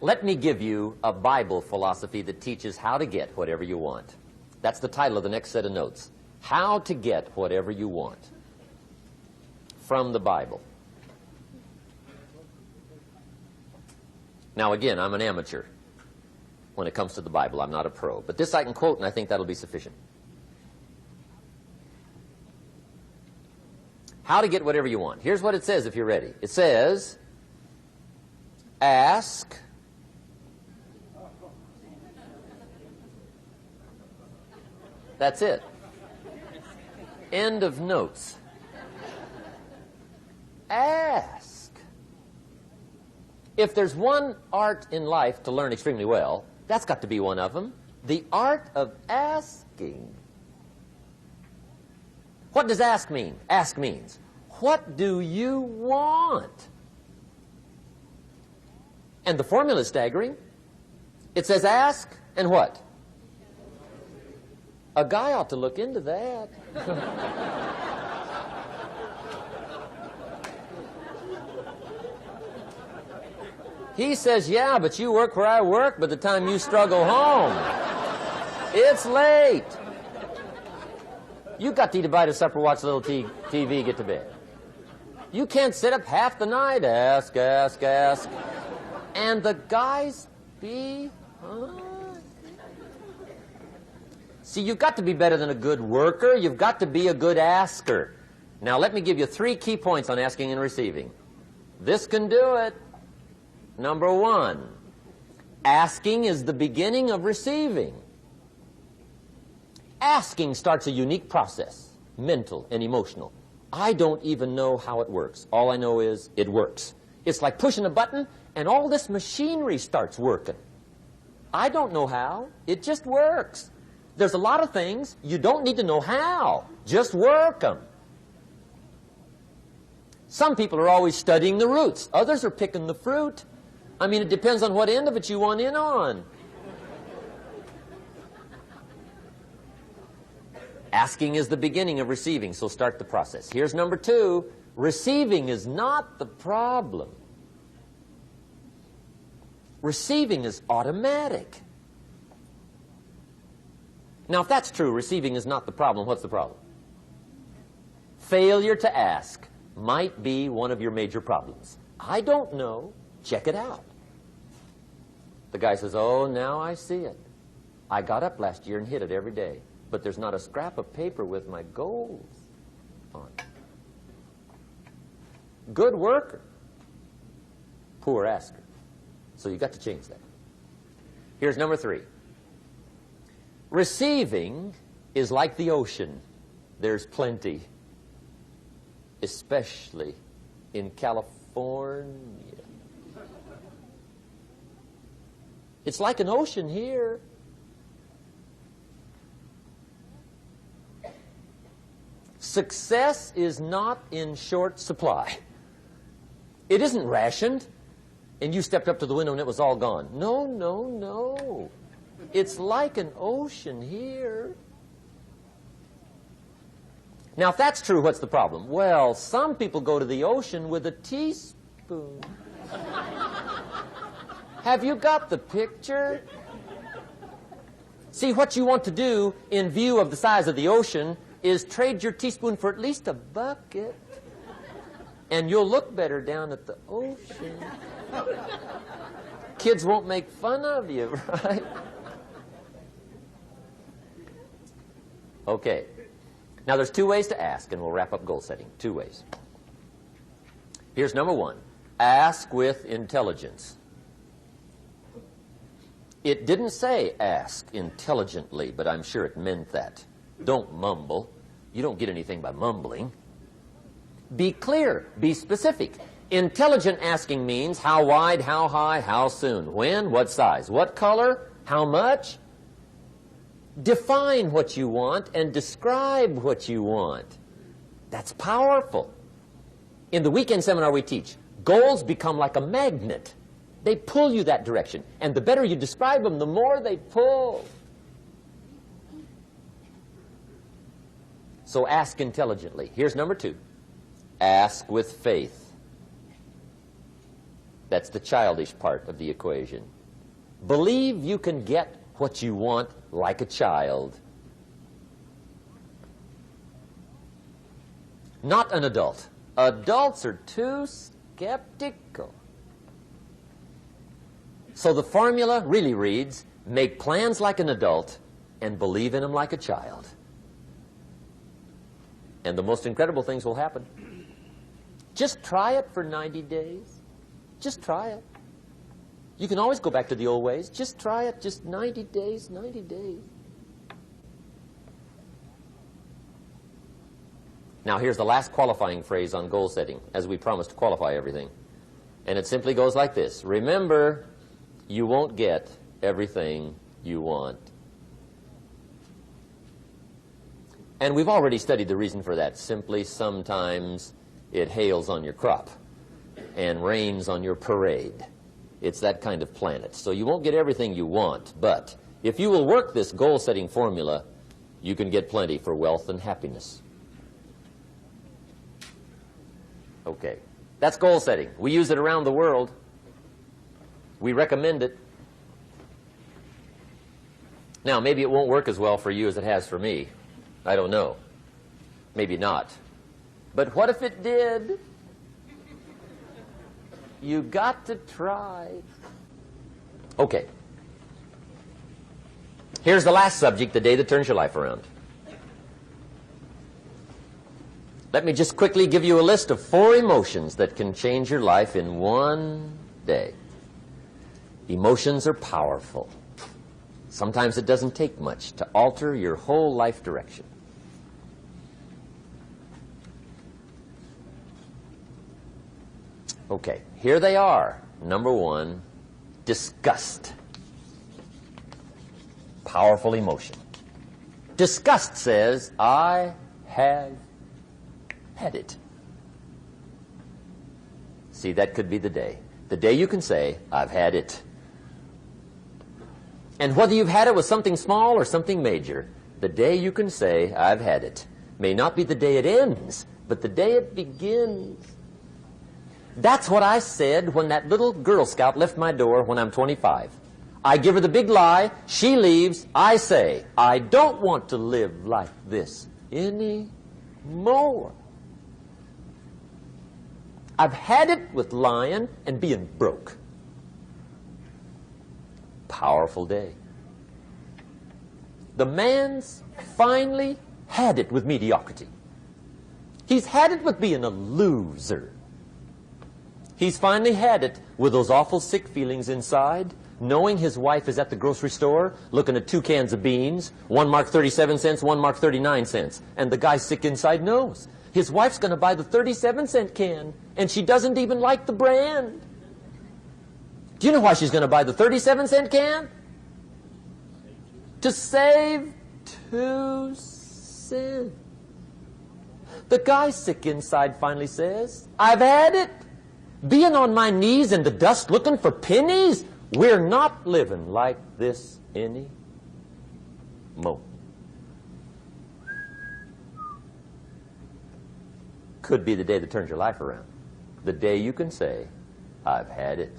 Let me give you a Bible philosophy that teaches how to get whatever you want. That's the title of the next set of notes. How to get whatever you want. From the Bible. Now again, I'm an amateur when it comes to the Bible. I'm not a pro. But this I can quote, and I think that'll be sufficient. How to get whatever you want. Here's what it says if you're ready. It says, ask. That's it. End of notes. Ask. If there's one art in life to learn extremely well, that's got to be one of them. The art of asking. What does ask mean? Ask means, what do you want? And the formula is staggering. It says ask and what? A guy ought to look into that. He says, yeah, but you work where I work by the time you struggle home. It's late. You got to eat a bite of supper, watch a little TV, get to bed. You can't sit up half the night, ask. And the guys behind. See, you've got to be better than a good worker. You've got to be a good asker. Now, let me give you 3 key points on asking and receiving. This can do it. Number 1, asking is the beginning of receiving. Asking starts a unique process, mental and emotional. I don't even know how it works. All I know is it works. It's like pushing a button and all this machinery starts working. I don't know how. It just works. There's a lot of things you don't need to know how. Just work them. Some people are always studying the roots. Others are picking the fruit. I mean, it depends on what end of it you want in on. Asking is the beginning of receiving, so start the process. Here's number 2. Receiving is not the problem. Receiving is automatic. Now, if that's true, receiving is not the problem, what's the problem? Failure to ask might be one of your major problems. I don't know. Check it out. The guy says, oh, now I see it. I got up last year and hit it every day, but there's not a scrap of paper with my goals on it. Good worker, poor asker. So you got to change that. Here's number 3. Receiving is like the ocean. There's plenty, especially in California. It's like an ocean here. Success is not in short supply. It isn't rationed, and you stepped up to the window and it was all gone. No, no, no. It's like an ocean here. Now, if that's true, what's the problem? Well, some people go to the ocean with a teaspoon. Have you got the picture? See, what you want to do in view of the size of the ocean is trade your teaspoon for at least a bucket, and you'll look better down at the ocean. Kids won't make fun of you, right? Okay. Now, there's 2 ways to ask, and we'll wrap up goal setting. 2 ways. Here's number 1. Ask with intelligence. It didn't say ask intelligently, but I'm sure it meant that. Don't mumble. You don't get anything by mumbling. Be clear. Be specific. Intelligent asking means how wide, how high, how soon, when, what size, what color, how much. Define what you want and describe what you want. That's powerful. In the weekend seminar we teach, goals become like a magnet. They pull you that direction. And the better you describe them, the more they pull. So ask intelligently. Here's number 2. Ask with faith. That's the childish part of the equation. Believe you can get what you want like a child. Not an adult. Adults are too skeptical. So the formula really reads, make plans like an adult and believe in them like a child. And the most incredible things will happen. Just try it for 90 days. Just try it. You can always go back to the old ways. Just try it. Just 90 days, 90 days. Now, here's the last qualifying phrase on goal setting, as we promised to qualify everything. And it simply goes like this. Remember, you won't get everything you want. And we've already studied the reason for that. Simply, sometimes it hails on your crop and rains on your parade. It's that kind of planet. So you won't get everything you want, but if you will work this goal-setting formula, you can get plenty for wealth and happiness. Okay. That's goal setting. We use it around the world. We recommend it. Now, maybe it won't work as well for you as it has for me. I don't know. Maybe not. But what if it did? You got to try. Okay. Here's the last subject, the day that turns your life around. Let me just quickly give you a list of 4 emotions that can change your life in one day. Emotions are powerful. Sometimes it doesn't take much to alter your whole life direction. Okay, here they are. Number 1, disgust. Powerful emotion. Disgust says, I have had it. See, that could be the day. The day you can say, I've had it. And whether you've had it with something small or something major, the day you can say, I've had it, may not be the day it ends, but the day it begins. That's what I said when that little Girl Scout left my door when I'm 25. I give her the big lie, she leaves, I say, I don't want to live like this anymore. I've had it with lying and being broke. Powerful day. The man's finally had it with mediocrity. He's had it with being a loser. He's finally had it with those awful sick feelings inside, knowing his wife is at the grocery store looking at 2 cans of beans, one marked 37 cents, one marked 39 cents. And the guy sick inside knows his wife's going to buy the 37-cent can, and she doesn't even like the brand. Do you know why she's going to buy the 37-cent can? To save 2 cents. The guy sick inside finally says, I've had it. Being on my knees in the dust looking for pennies, we're not living like this anymore. Could be the day that turns your life around. The day you can say, I've had it.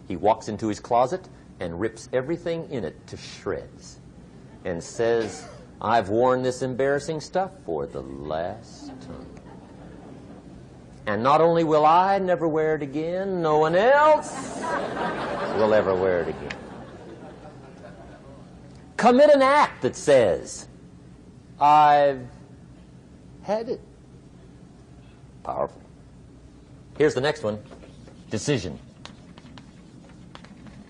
He walks into his closet and rips everything in it to shreds and says, I've worn this embarrassing stuff for the last time. And not only will I never wear it again, no one else will ever wear it again. Commit an act that says, I've had it. Powerful. Here's the next one. Decision.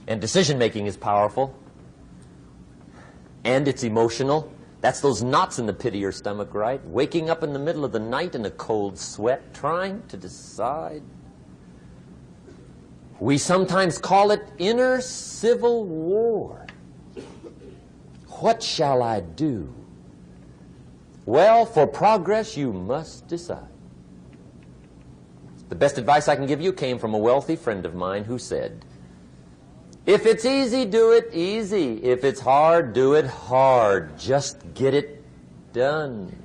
And decision-making is powerful. And it's emotional. That's those knots in the pit of your stomach, right? Waking up in the middle of the night in a cold sweat, trying to decide. We sometimes call it inner civil war. What shall I do? Well, for progress, you must decide. The best advice I can give you came from a wealthy friend of mine who said, if it's easy, do it easy. If it's hard, do it hard. Just get it done.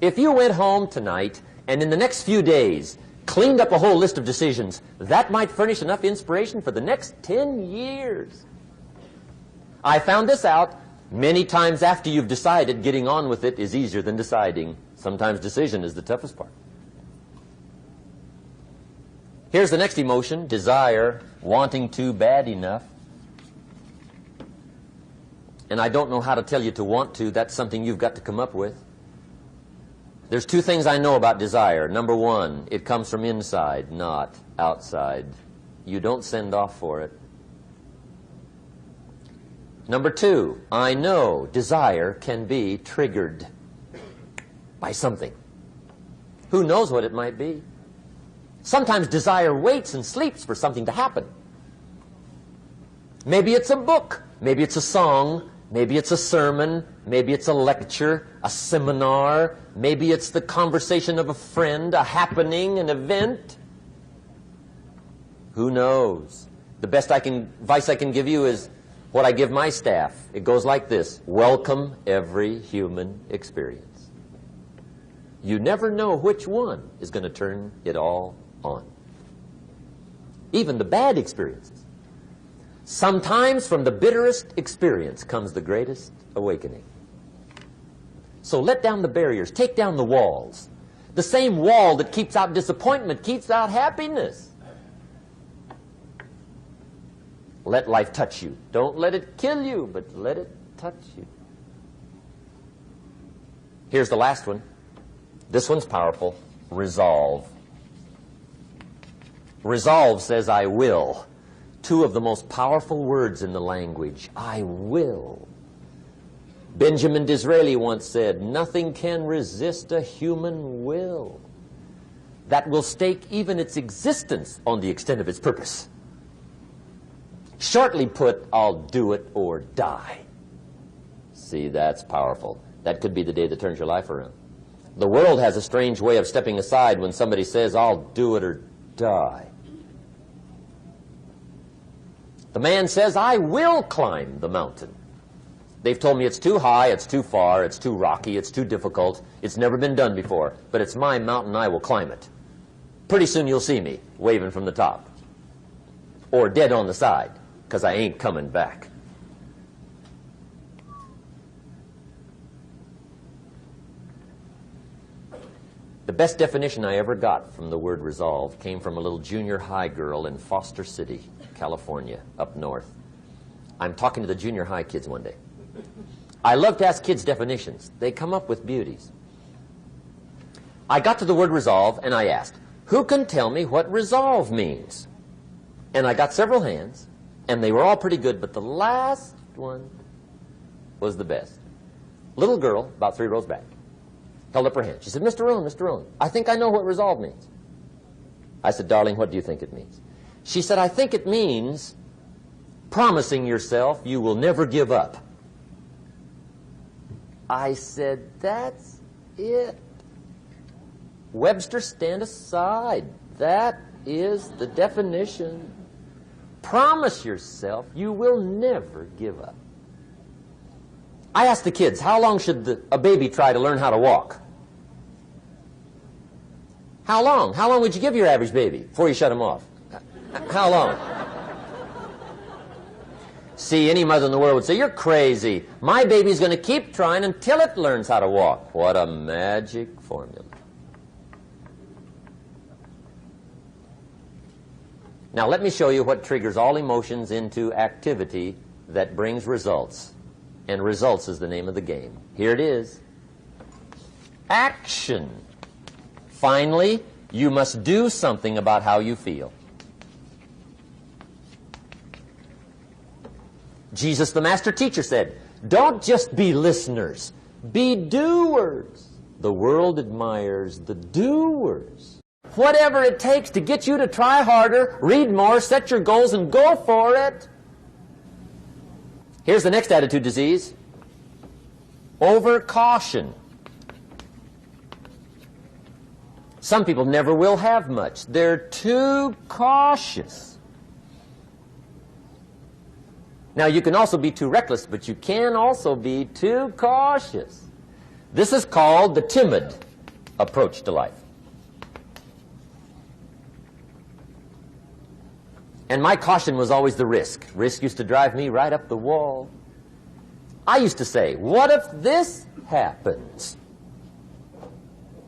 If you went home tonight and in the next few days cleaned up a whole list of decisions, that might furnish enough inspiration for the next 10 years. I found this out many times after you've decided. Getting on with it is easier than deciding. Sometimes decision is the toughest part. Here's the next emotion, desire, wanting to bad enough. And I don't know how to tell you to want to. That's something you've got to come up with. There's 2 things I know about desire. Number 1, it comes from inside, not outside. You don't send off for it. Number 2, I know desire can be triggered by something. Who knows what it might be? Sometimes desire waits and sleeps for something to happen. Maybe it's a book, maybe it's a song, maybe it's a sermon, maybe it's a lecture, a seminar, maybe it's the conversation of a friend, a happening, an event. Who knows? The best advice I can give you is what I give my staff. It goes like this: welcome every human experience. You never know which one is going to turn it all on. even the bad experiences. Sometimes from the bitterest experience comes the greatest awakening. So let down the barriers, take down the walls. The same wall that keeps out disappointment keeps out happiness. Let life touch you. Don't let it kill you, but let it touch you. Here's the last one. This one's powerful. Resolve. Resolve says, I will. Two of the most powerful words in the language. I will. Benjamin Disraeli once said, nothing can resist a human will that will stake even its existence on the extent of its purpose. Shortly put, I'll do it or die. See, that's powerful. That could be the day that turns your life around. The world has a strange way of stepping aside when somebody says, I'll do it or die. The man says, I will climb the mountain. They've told me it's too high, it's too far, it's too rocky, it's too difficult, it's never been done before, but it's my mountain, I will climb it. Pretty soon you'll see me waving from the top. Or dead on the side, because I ain't coming back. The best definition I ever got from the word resolve came from a little junior high girl in Foster City, California, up north. I'm talking to the junior high kids one day. I love to ask kids definitions. They come up with beauties. I got to the word resolve and I asked, who can tell me what resolve means? And I got several hands, and they were all pretty good, but the last one was the best. Little girl, about 3 rows back, held up her hand. She said, Mr. Rhon, I think I know what resolve means. I said, darling, what do you think it means? She said, I think it means promising yourself you will never give up. I said, that's it. Webster, stand aside. That is the definition. Promise yourself you will never give up. I asked the kids, how long should a baby try to learn how to walk? How long? How long would you give your average baby before you shut him off? How long? See, any mother in the world would say, you're crazy. My baby's going to keep trying until it learns how to walk. What a magic formula. Now let me show you what triggers all emotions into activity that brings results. And results is the name of the game. Here it is. Action. Finally, you must do something about how you feel. Jesus, the master teacher, said, don't just be listeners, be doers. The world admires the doers. Whatever it takes to get you to try harder, read more, set your goals, and go for it. Here's the next attitude disease. Over-caution. Some people never will have much. They're too cautious. Now, you can also be too reckless, but you can also be too cautious. This is called the timid approach to life. And my caution was always the risk. Risk used to drive me right up the wall. I used to say, what if this happens?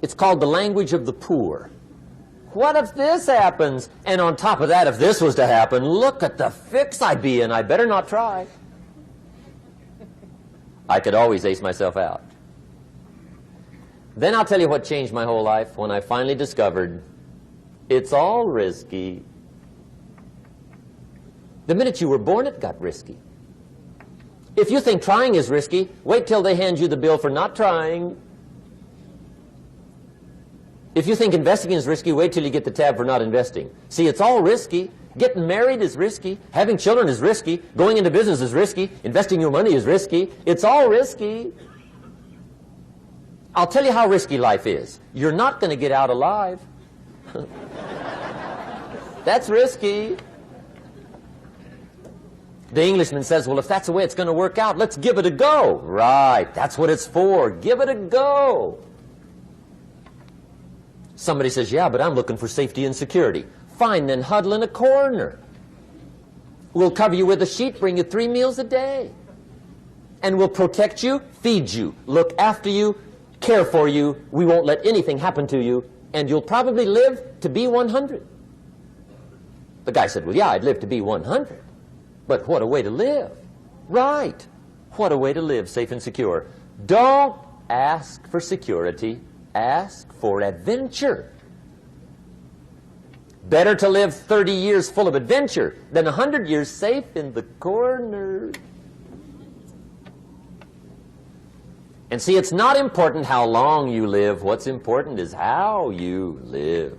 It's called the language of the poor. What if this happens? And on top of that, if this was to happen, look at the fix I'd be in. I better not try. I could always ace myself out. Then I'll tell you what changed my whole life when I finally discovered it's all risky. The minute you were born, it got risky. If you think trying is risky, wait till they hand you the bill for not trying. If you think investing is risky, wait till you get the tab for not investing. See, it's all risky. Getting married is risky. Having children is risky. Going into business is risky. Investing your money is risky. It's all risky. I'll tell you how risky life is. You're not going to get out alive. That's risky. The Englishman says, well, if that's the way it's going to work out, let's give it a go. Right, that's what it's for. Give it a go. Somebody says, yeah, but I'm looking for safety and security. Fine, then huddle in a corner. We'll cover you with a sheet, bring you 3 meals a day. And we'll protect you, feed you, look after you, care for you. We won't let anything happen to you. And you'll probably live to be 100. The guy said, well, yeah, I'd live to be 100. But what a way to live. Right. What a way to live, safe and secure. Don't ask for security. Ask for adventure. Better to live 30 years full of adventure than 100 years safe in the corner. And see, it's not important how long you live. What's important is how you live.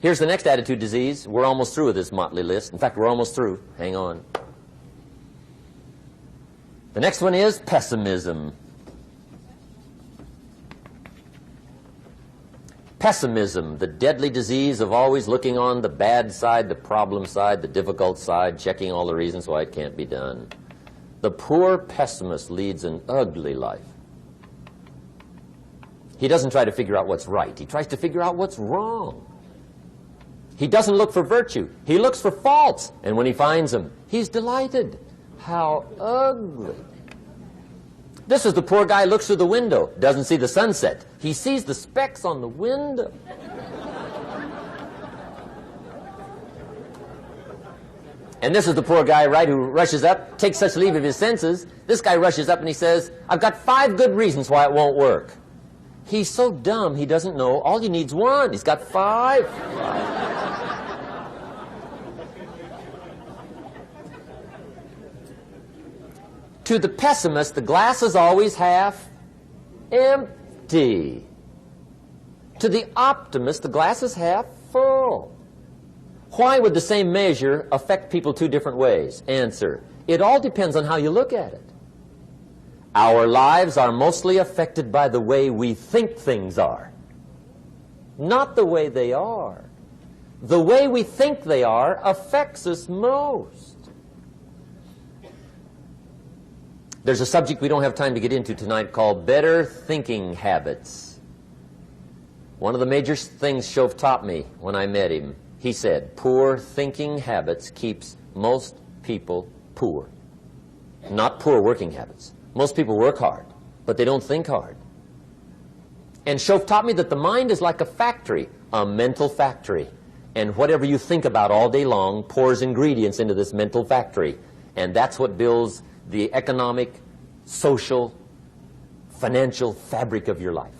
Here's the next attitude disease. We're almost through with this motley list. In fact, we're almost through. Hang on. The next one is pessimism. Pessimism, the deadly disease of always looking on the bad side, the problem side, the difficult side, checking all the reasons why it can't be done. The poor pessimist leads an ugly life. He doesn't try to figure out what's right. He tries to figure out what's wrong. He doesn't look for virtue. He looks for faults. And when he finds them, he's delighted. How ugly. This is the poor guy who looks through the window, doesn't see the sunset. He sees the specks on the window. And this is the poor guy, right, who rushes up, takes such leave of his senses. This guy rushes up and he says, I've got 5 good reasons why it won't work. He's so dumb he doesn't know. All he needs 1. He's got 5. To the pessimist, the glass is always half empty. To the optimist, the glass is half full. Why would the same measure affect people 2 different ways? Answer, it all depends on how you look at it. Our lives are mostly affected by the way we think things are, not the way they are. The way we think they are affects us most. There's a subject we don't have time to get into tonight called better thinking habits. One of the major things Shove taught me when I met him, he said, poor thinking habits keeps most people poor. Not poor working habits. Most people work hard, but they don't think hard. And Shove taught me that the mind is like a factory, a mental factory. And whatever you think about all day long pours ingredients into this mental factory. And that's what builds the economic, social, financial fabric of your life.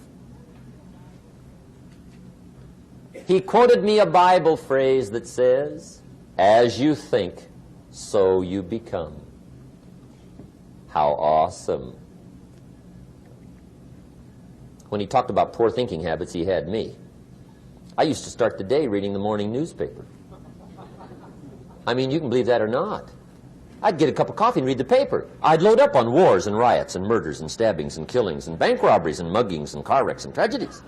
He quoted me a Bible phrase that says, as you think, so you become. How awesome. When he talked about poor thinking habits, he had me. I used to start the day reading the morning newspaper. I mean, you can believe that or not. I'd get a cup of coffee and read the paper. I'd load up on wars and riots and murders and stabbings and killings and bank robberies and muggings and car wrecks and tragedies.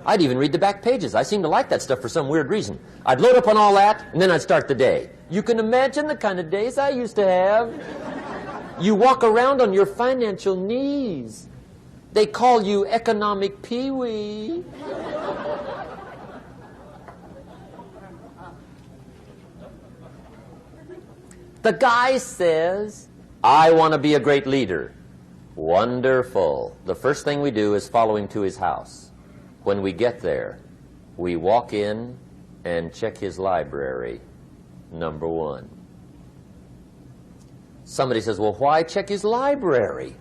I'd even read the back pages. I seem to like that stuff for some weird reason. I'd load up on all that, and then I'd start the day. You can imagine the kind of days I used to have. You walk around on your financial knees. They call you economic peewee. The guy says, I want to be a great leader. Wonderful. The first thing we do is follow him to his house. When we get there, we walk in and check his library, number 1. Somebody says, well, why check his library?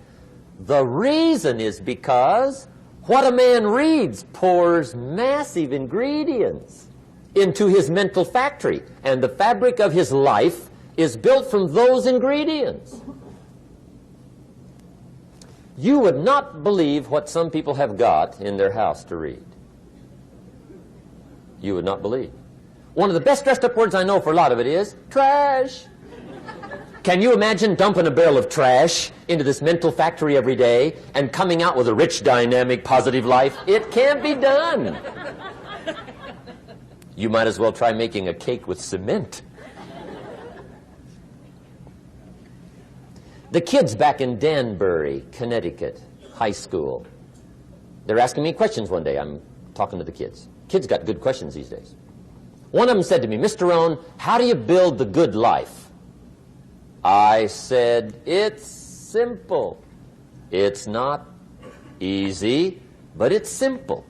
The reason is because what a man reads pours massive ingredients into his mental factory, and the fabric of his life is built from those ingredients. You would not believe what some people have got in their house to read. You would not believe. One of the best dressed up words I know for a lot of it is trash. Can you imagine dumping a barrel of trash into this mental factory every day and coming out with a rich, dynamic, positive life? It can't be done. You might as well try making a cake with cement. The kids back in Danbury, Connecticut, high school, they're asking me questions one day. I'm talking to the kids. Kids got good questions these days. One of them said to me, Mr. Rhon, how do you build the good life? I said, it's simple. It's not easy, but it's simple.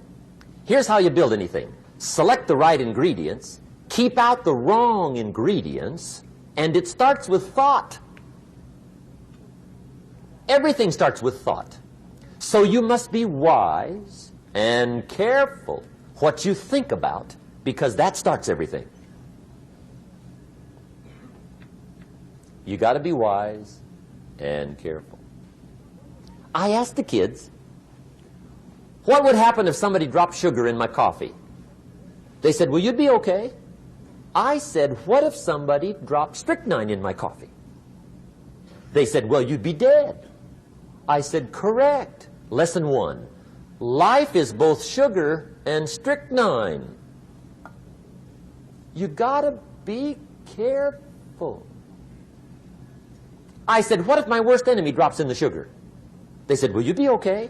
Here's how you build anything. Select the right ingredients, keep out the wrong ingredients, and it starts with thought. Everything starts with thought. So you must be wise and careful what you think about, because that starts everything. You got to be wise and careful. I asked the kids, what would happen if somebody dropped sugar in my coffee? They said, well, you'd be okay. I said, what if somebody dropped strychnine in my coffee? They said, well, you'd be dead. I said, correct. Lesson 1. Life is both sugar and strychnine. You gotta be careful. I said, what if my worst enemy drops in the sugar? They said, will you be okay?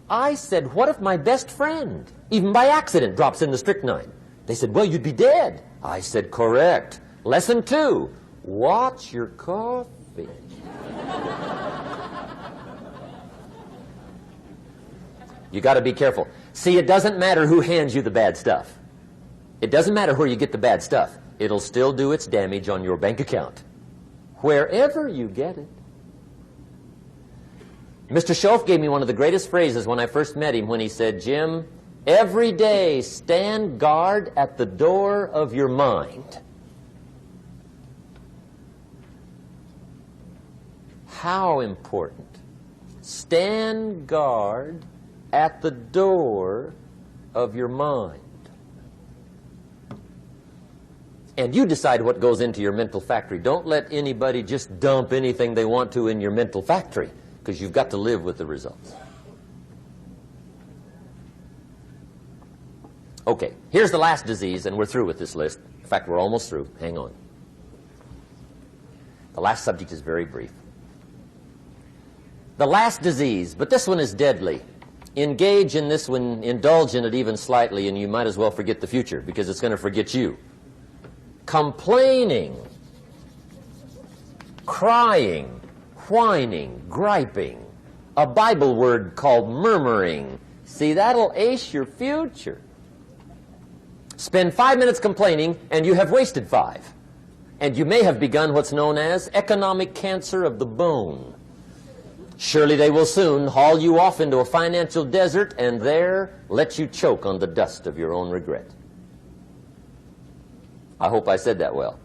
I said, what if my best friend, even by accident, drops in the strychnine? They said, well, you'd be dead. I said, correct. Lesson 2, watch your coffee. You got to be careful. See, it doesn't matter who hands you the bad stuff. It doesn't matter where you get the bad stuff. It'll still do its damage on your bank account, wherever you get it. Mr. Schoaf gave me one of the greatest phrases when I first met him when he said, Jim, every day stand guard at the door of your mind. How important. Stand guard at the door of your mind. And you decide what goes into your mental factory. Don't let anybody just dump anything they want to in your mental factory, because you've got to live with the results. Okay, here's the last disease, and we're through with this list. In fact, we're almost through. Hang on. The last subject is very brief. The last disease, but this one is deadly. Engage in this one, indulge in it even slightly, and you might as well forget the future, because it's going to forget you. Complaining, crying, whining, griping, a Bible word called murmuring. See, that'll ace your future. Spend 5 minutes complaining, and you have wasted 5. And you may have begun what's known as economic cancer of the bone. Surely they will soon haul you off into a financial desert and there let you choke on the dust of your own regret. I hope I said that well,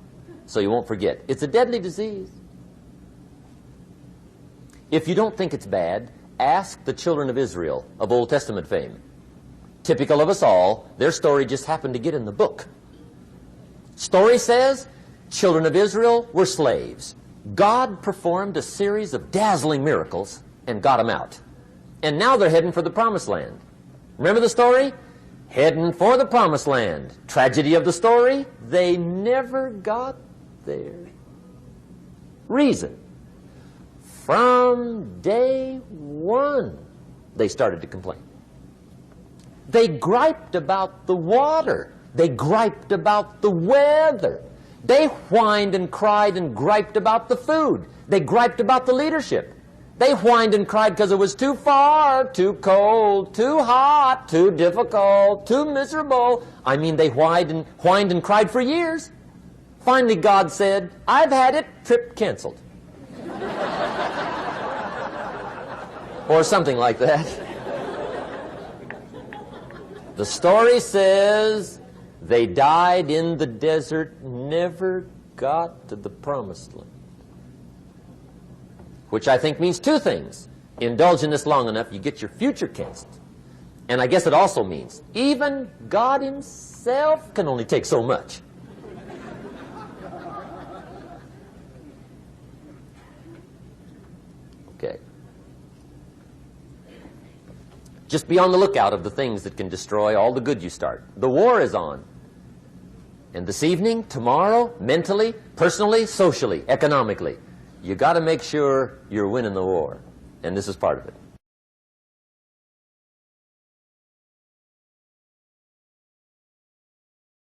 so you won't forget. It's a deadly disease. If you don't think it's bad, ask the children of Israel of Old Testament fame. Typical of us all, their story just happened to get in the book. Story says, children of Israel were slaves. God performed a series of dazzling miracles and got them out. And now they're heading for the promised land. Remember the story? Heading for the promised land. Tragedy of the story, they never got there. Reason. From day one, they started to complain. They griped about the water. They griped about the weather. They whined and cried and griped about the food. They griped about the leadership. They whined and cried because it was too far, too cold, too hot, too difficult, too miserable. I mean, they whined and cried for years. Finally, God said, I've had it, trip canceled. Or something like that. The story says they died in the desert, never got to the promised land. Which I think means 2 things. Indulge in this long enough, you get your future canceled. And I guess it also means even God himself can only take so much. Okay. Just be on the lookout of the things that can destroy all the good you start. The war is on. And this evening, tomorrow, mentally, personally, socially, economically, you got to make sure you're winning the war. And this is part of it.